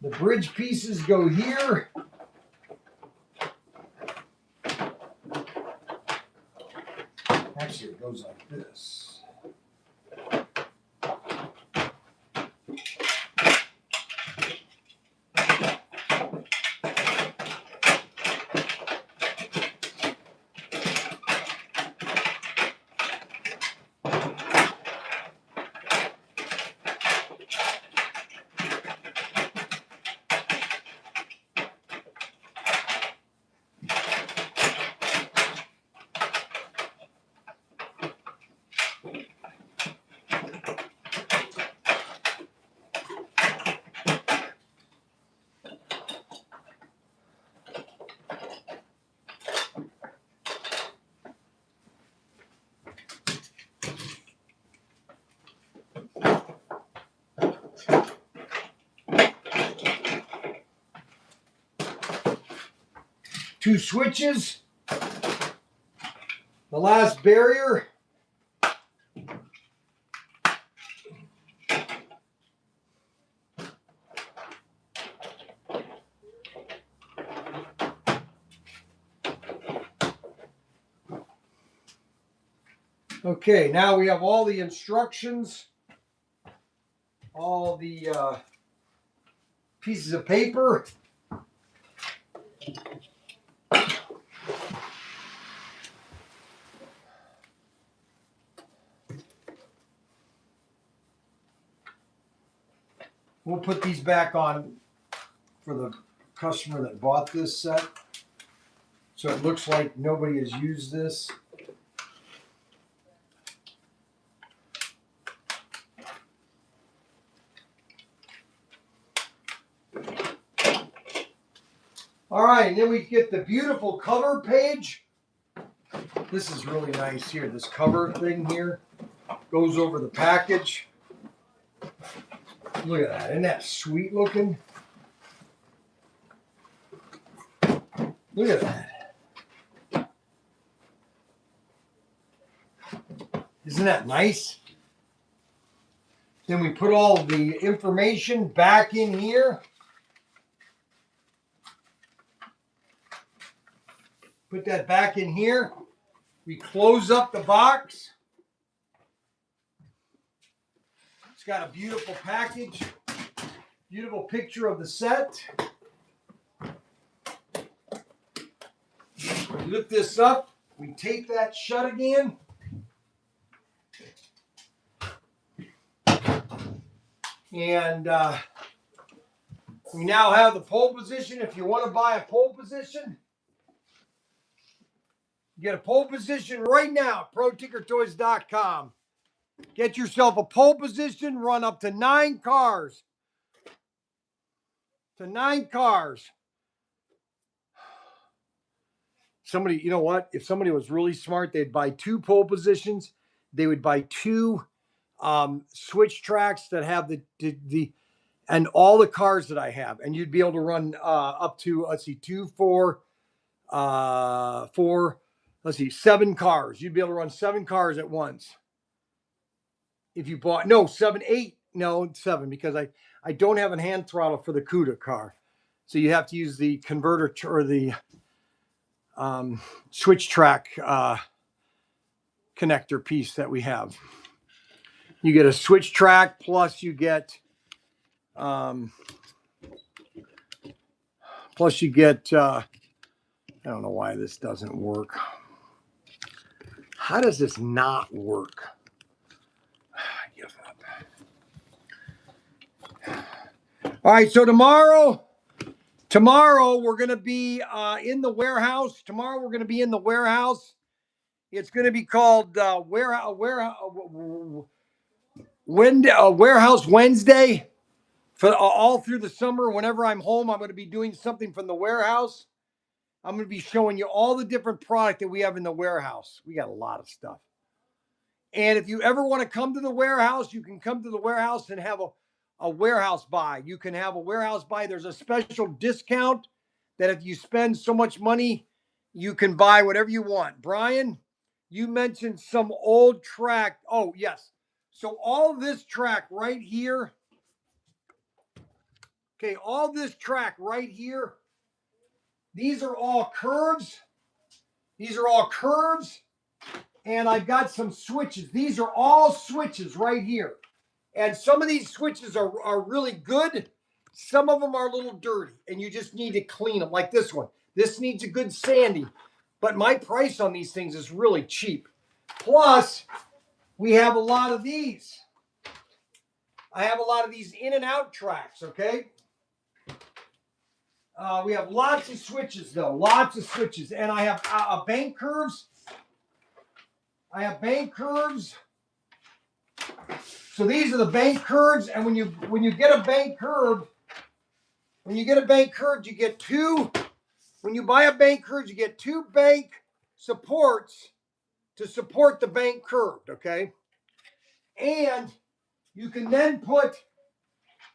The bridge pieces go here. Actually, it goes like this. Two switches. The last barrier. Okay, now we have all the instructions, all the pieces of paper. We'll put these back on for the customer that bought this set. So it looks like nobody has used this. All right, and then we get the beautiful cover page. This is really nice here. This cover thing here goes over the package. Look at that. Isn't that sweet looking? Look at that. Isn't that nice? Then we put all the information back in here. Put that back in here. We close up the box. It's got a beautiful package. Beautiful picture of the set. We lift this up. We tape that shut again. And we now have the pole position. If you want to buy a pole position, get a pole position right now at ProTinkerToys.com. Get yourself a pole position, run up to 9 cars. To 9 cars. Somebody, you know what? If somebody was really smart, they'd buy 2 pole positions. They would buy 2 switch tracks that have the and all the cars that I have, and you'd be able to run up to, let's see, 2, 4, 4, let's see, 7 cars. You'd be able to run 7 cars at once. If you bought, no, 7, 8, no, 7, because I don't have a hand throttle for the CUDA car. So you have to use the converter or the switch track connector piece that we have. You get a switch track, plus you get I don't know why this doesn't work. How does this not work? I give up. All right, so tomorrow we're going to be in the warehouse. Tomorrow we're going to be in the warehouse. It's going to be called Warehouse Wednesday. For all through the summer, whenever I'm home, I'm going to be doing something from the warehouse. I'm going to be showing you all the different product that we have in the warehouse. We got a lot of stuff. And if you ever want to come to the warehouse, you can come to the warehouse and have a warehouse buy. You can have a warehouse buy. There's a special discount that if you spend so much money, you can buy whatever you want. Bryan, you mentioned some old track. Oh, yes. So all this track right here. Okay, all this track right here. These are all curves. These are all curves. And I've got some switches. These are all switches right here. And some of these switches are really good. Some of them are a little dirty, and you just need to clean them, like this one. This needs a good sanding. But my price on these things is really cheap. Plus, we have a lot of these. I have a lot of these in and out tracks, okay? We have lots of switches, though. Lots of switches. And I have bank curves. I have bank curves. So these are the bank curves. And when you get a bank curve, you get 2. When you buy a bank curve, you get 2 bank supports to support the bank curved, okay? And you can then put,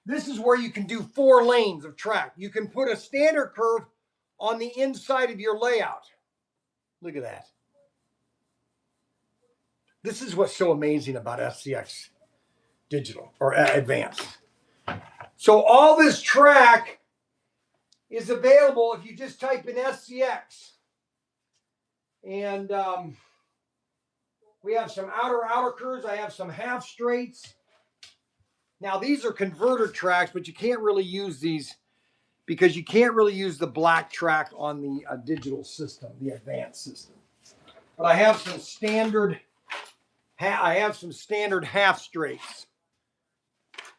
this is where you can do 4 lanes of track. You can put a standard curve on the inside of your layout. Look at that. This is what's so amazing about SCX Digital or Advance. So all this track is available if you just type in SCX. And We have some outer curves. I have some half straights. Now these are converter tracks, but you can't really use these because you can't really use the black track on the digital system, the advanced system. But I have some standard. I have some standard half straights.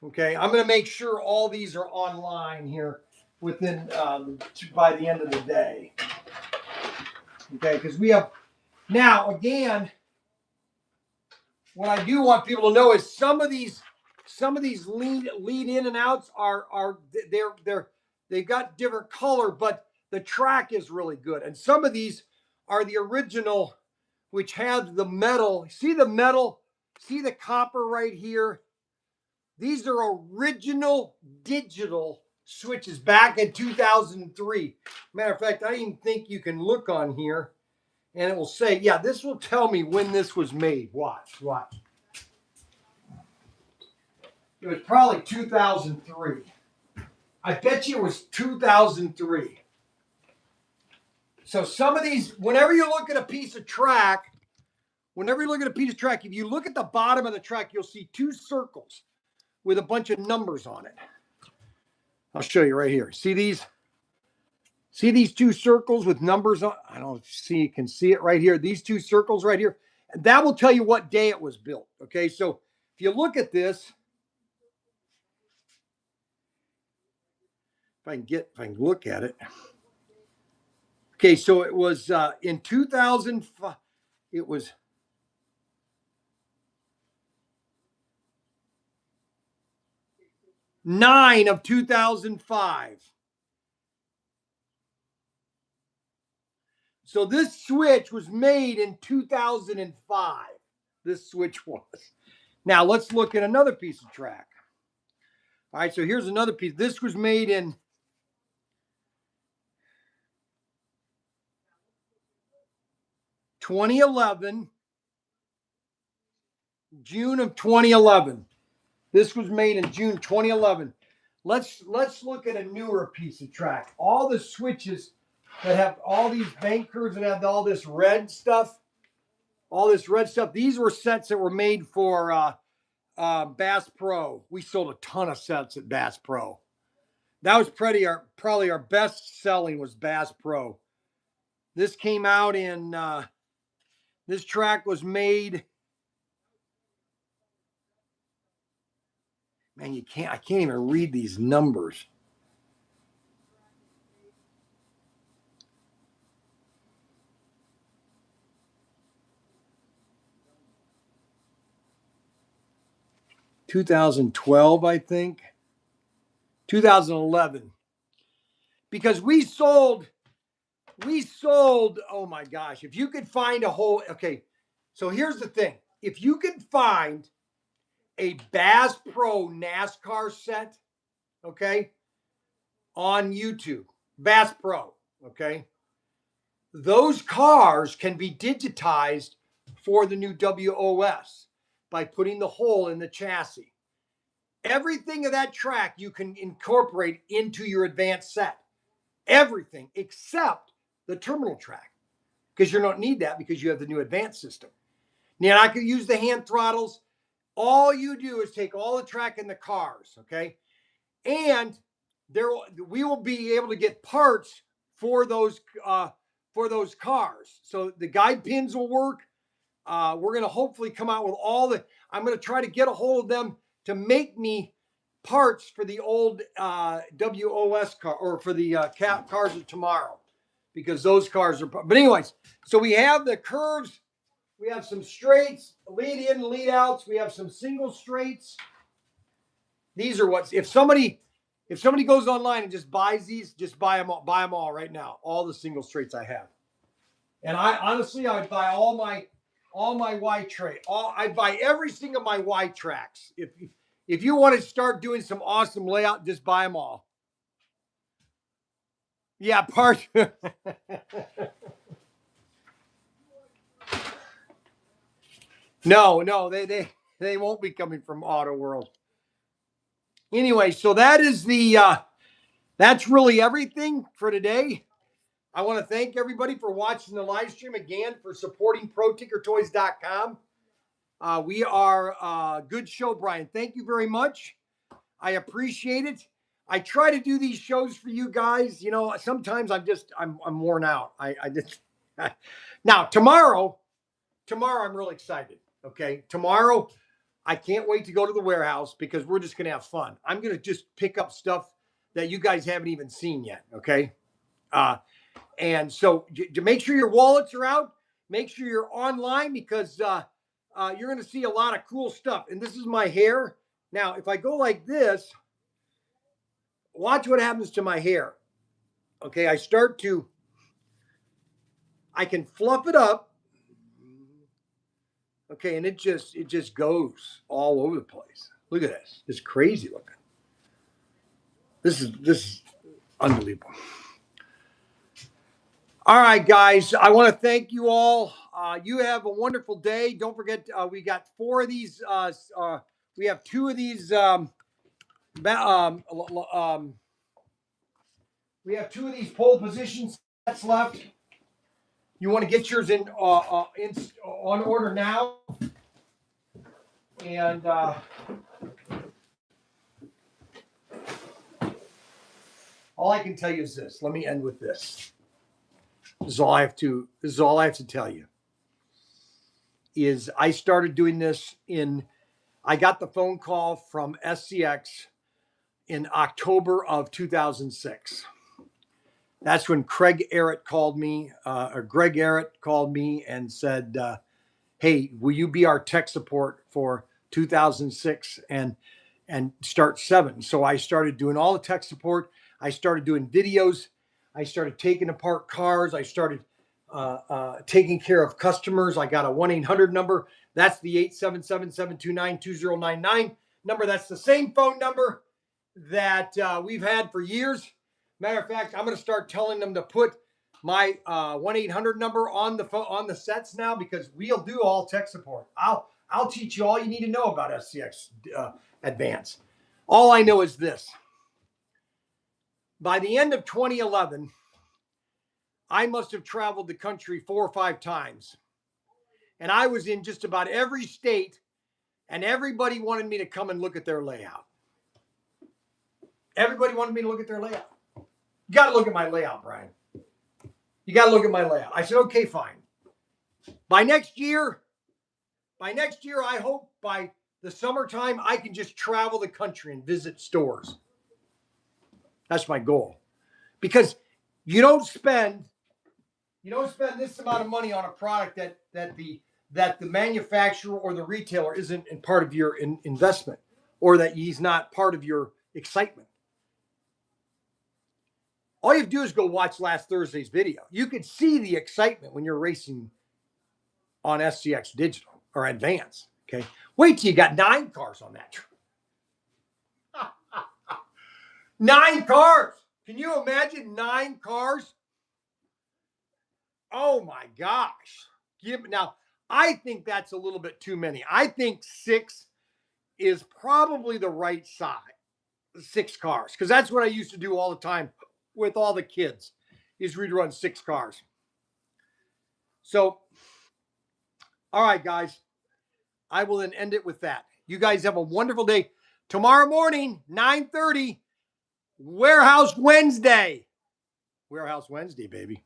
Okay, I'm going to make sure all these are online here within by the end of the day. Okay, because we have now again. What I do want people to know is some of these lead in and outs are they've got different color, but the track is really good. And some of these are the original, which have the metal. See the metal? See the copper right here? These are original digital switches back in 2003. Matter of fact, I even think you can look on here and it will say, yeah, this will tell me when this was made. Watch. It was probably 2003. I bet you it was 2003. So some of these, whenever you look at a piece of track, if you look at the bottom of the track, you'll see two circles with a bunch of numbers on it. I'll show you right here. See these? See these two circles with numbers on? I don't see, you can see it right here. These two circles right here. That will tell you what day it was built. Okay, so if you look at this, if I can look at it. Okay, so it was in 2005. It was September of 2005. So this switch was made in 2005. This switch was. Now let's look at another piece of track. All right, so here's another piece. This was made in 2011, June of 2011. This was made in June 2011. Let's look at a newer piece of track. All the switches that have all these bank curves that have all this red stuff, these were sets that were made for Bass Pro. We sold a ton of sets at Bass Pro. That was probably our best selling was Bass Pro. This came out in, this track was made, man, I can't even read these numbers. $2012, I think. 2011. Because we sold, oh my gosh, if you could find a whole, okay, so here's the thing. If you could find a Bass Pro NASCAR set, okay, on YouTube, Bass Pro, okay, those cars can be digitized for the new WOS by putting the hole in the chassis. Everything of that track you can incorporate into your advanced set. Everything except the terminal track, because you don't need that because you have the new advanced system. Now I could use the hand throttles. All you do is take all the track in the cars, okay? And we will be able to get parts for those cars. So the guide pins will work. We're going to hopefully come out with I'm going to try to get a hold of them to make me parts for the old WOS car or for the cars of tomorrow, because those cars are. But anyways, so we have the curves. We have some straights, lead in, lead outs. We have some single straights. These are what's, if somebody goes online and just buys these, just buy them all right now. All the single straights I have. And I would buy all my Y tray. I'd buy every single my Y tracks. If you want to start doing some awesome layout, just buy them all. Yeah, part. No, they won't be coming from Auto World. Anyway, so that is that's really everything for today. I want to thank everybody for watching the live stream, again, for supporting ProTinkerToys.com. We are a good show, Bryan. Thank you very much. I appreciate it. I try to do these shows for you guys. You know, sometimes I'm worn out. I just now tomorrow I'm really excited. Okay, tomorrow I can't wait to go to the warehouse because we're just gonna have fun. I'm gonna just pick up stuff that you guys haven't even seen yet. Okay, and so make sure your wallets are out. Make sure you're online because you're gonna see a lot of cool stuff. And this is my hair. Now, if I go like this, watch what happens to my hair. Okay, I can fluff it up. Okay, and it just goes all over the place. Look at this. It's crazy looking. This is unbelievable. All right, guys. I want to thank you all. You have a wonderful day. Don't forget, we got 4 of these. We have 2 of these. We have 2 of these pole position sets left. You want to get yours in on order now. And all I can tell you is this. Let me end with this. This is all I have to tell you. Is I started doing this I got the phone call from SCX in October of 2006. That's when Greg Arrett called me and said, hey, will you be our tech support for 2006 and start 7? So I started doing all the tech support. I started doing videos. I started taking apart cars. I started taking care of customers. I got a 1-800 number. That's the 877-729-2099 number. That's the same phone number that we've had for years. Matter of fact, I'm going to start telling them to put my 1-800 number on the sets now because we'll do all tech support. I'll teach you all you need to know about SCX Advance. All I know is this. By the end of 2011, I must have traveled the country 4 or 5 times. And I was in just about every state, and everybody wanted me to come and look at their layout. Everybody wanted me to look at their layout. You got to look at my layout, Bryan. You got to look at my layout. I said, okay, fine. By next year, I hope by the summertime, I can just travel the country and visit stores. That's my goal. Because you don't spend this amount of money on a product that the manufacturer or the retailer isn't in part of your investment, or that he's not part of your excitement. All you have to do is go watch last Thursday's video. You could see the excitement when you're racing on SCX Digital or Advance. Okay. Wait till you got 9 cars on that truck. 9 cars. Can you imagine 9 cars? Oh my gosh. Now, I think that's a little bit too many. I think 6 is probably the right size. 6 cars. Because that's what I used to do all the time with all the kids, is we'd run 6 cars. So, all right, guys. I will then end it with that. You guys have a wonderful day. Tomorrow morning, 9:30, Warehouse Wednesday. Warehouse Wednesday, baby.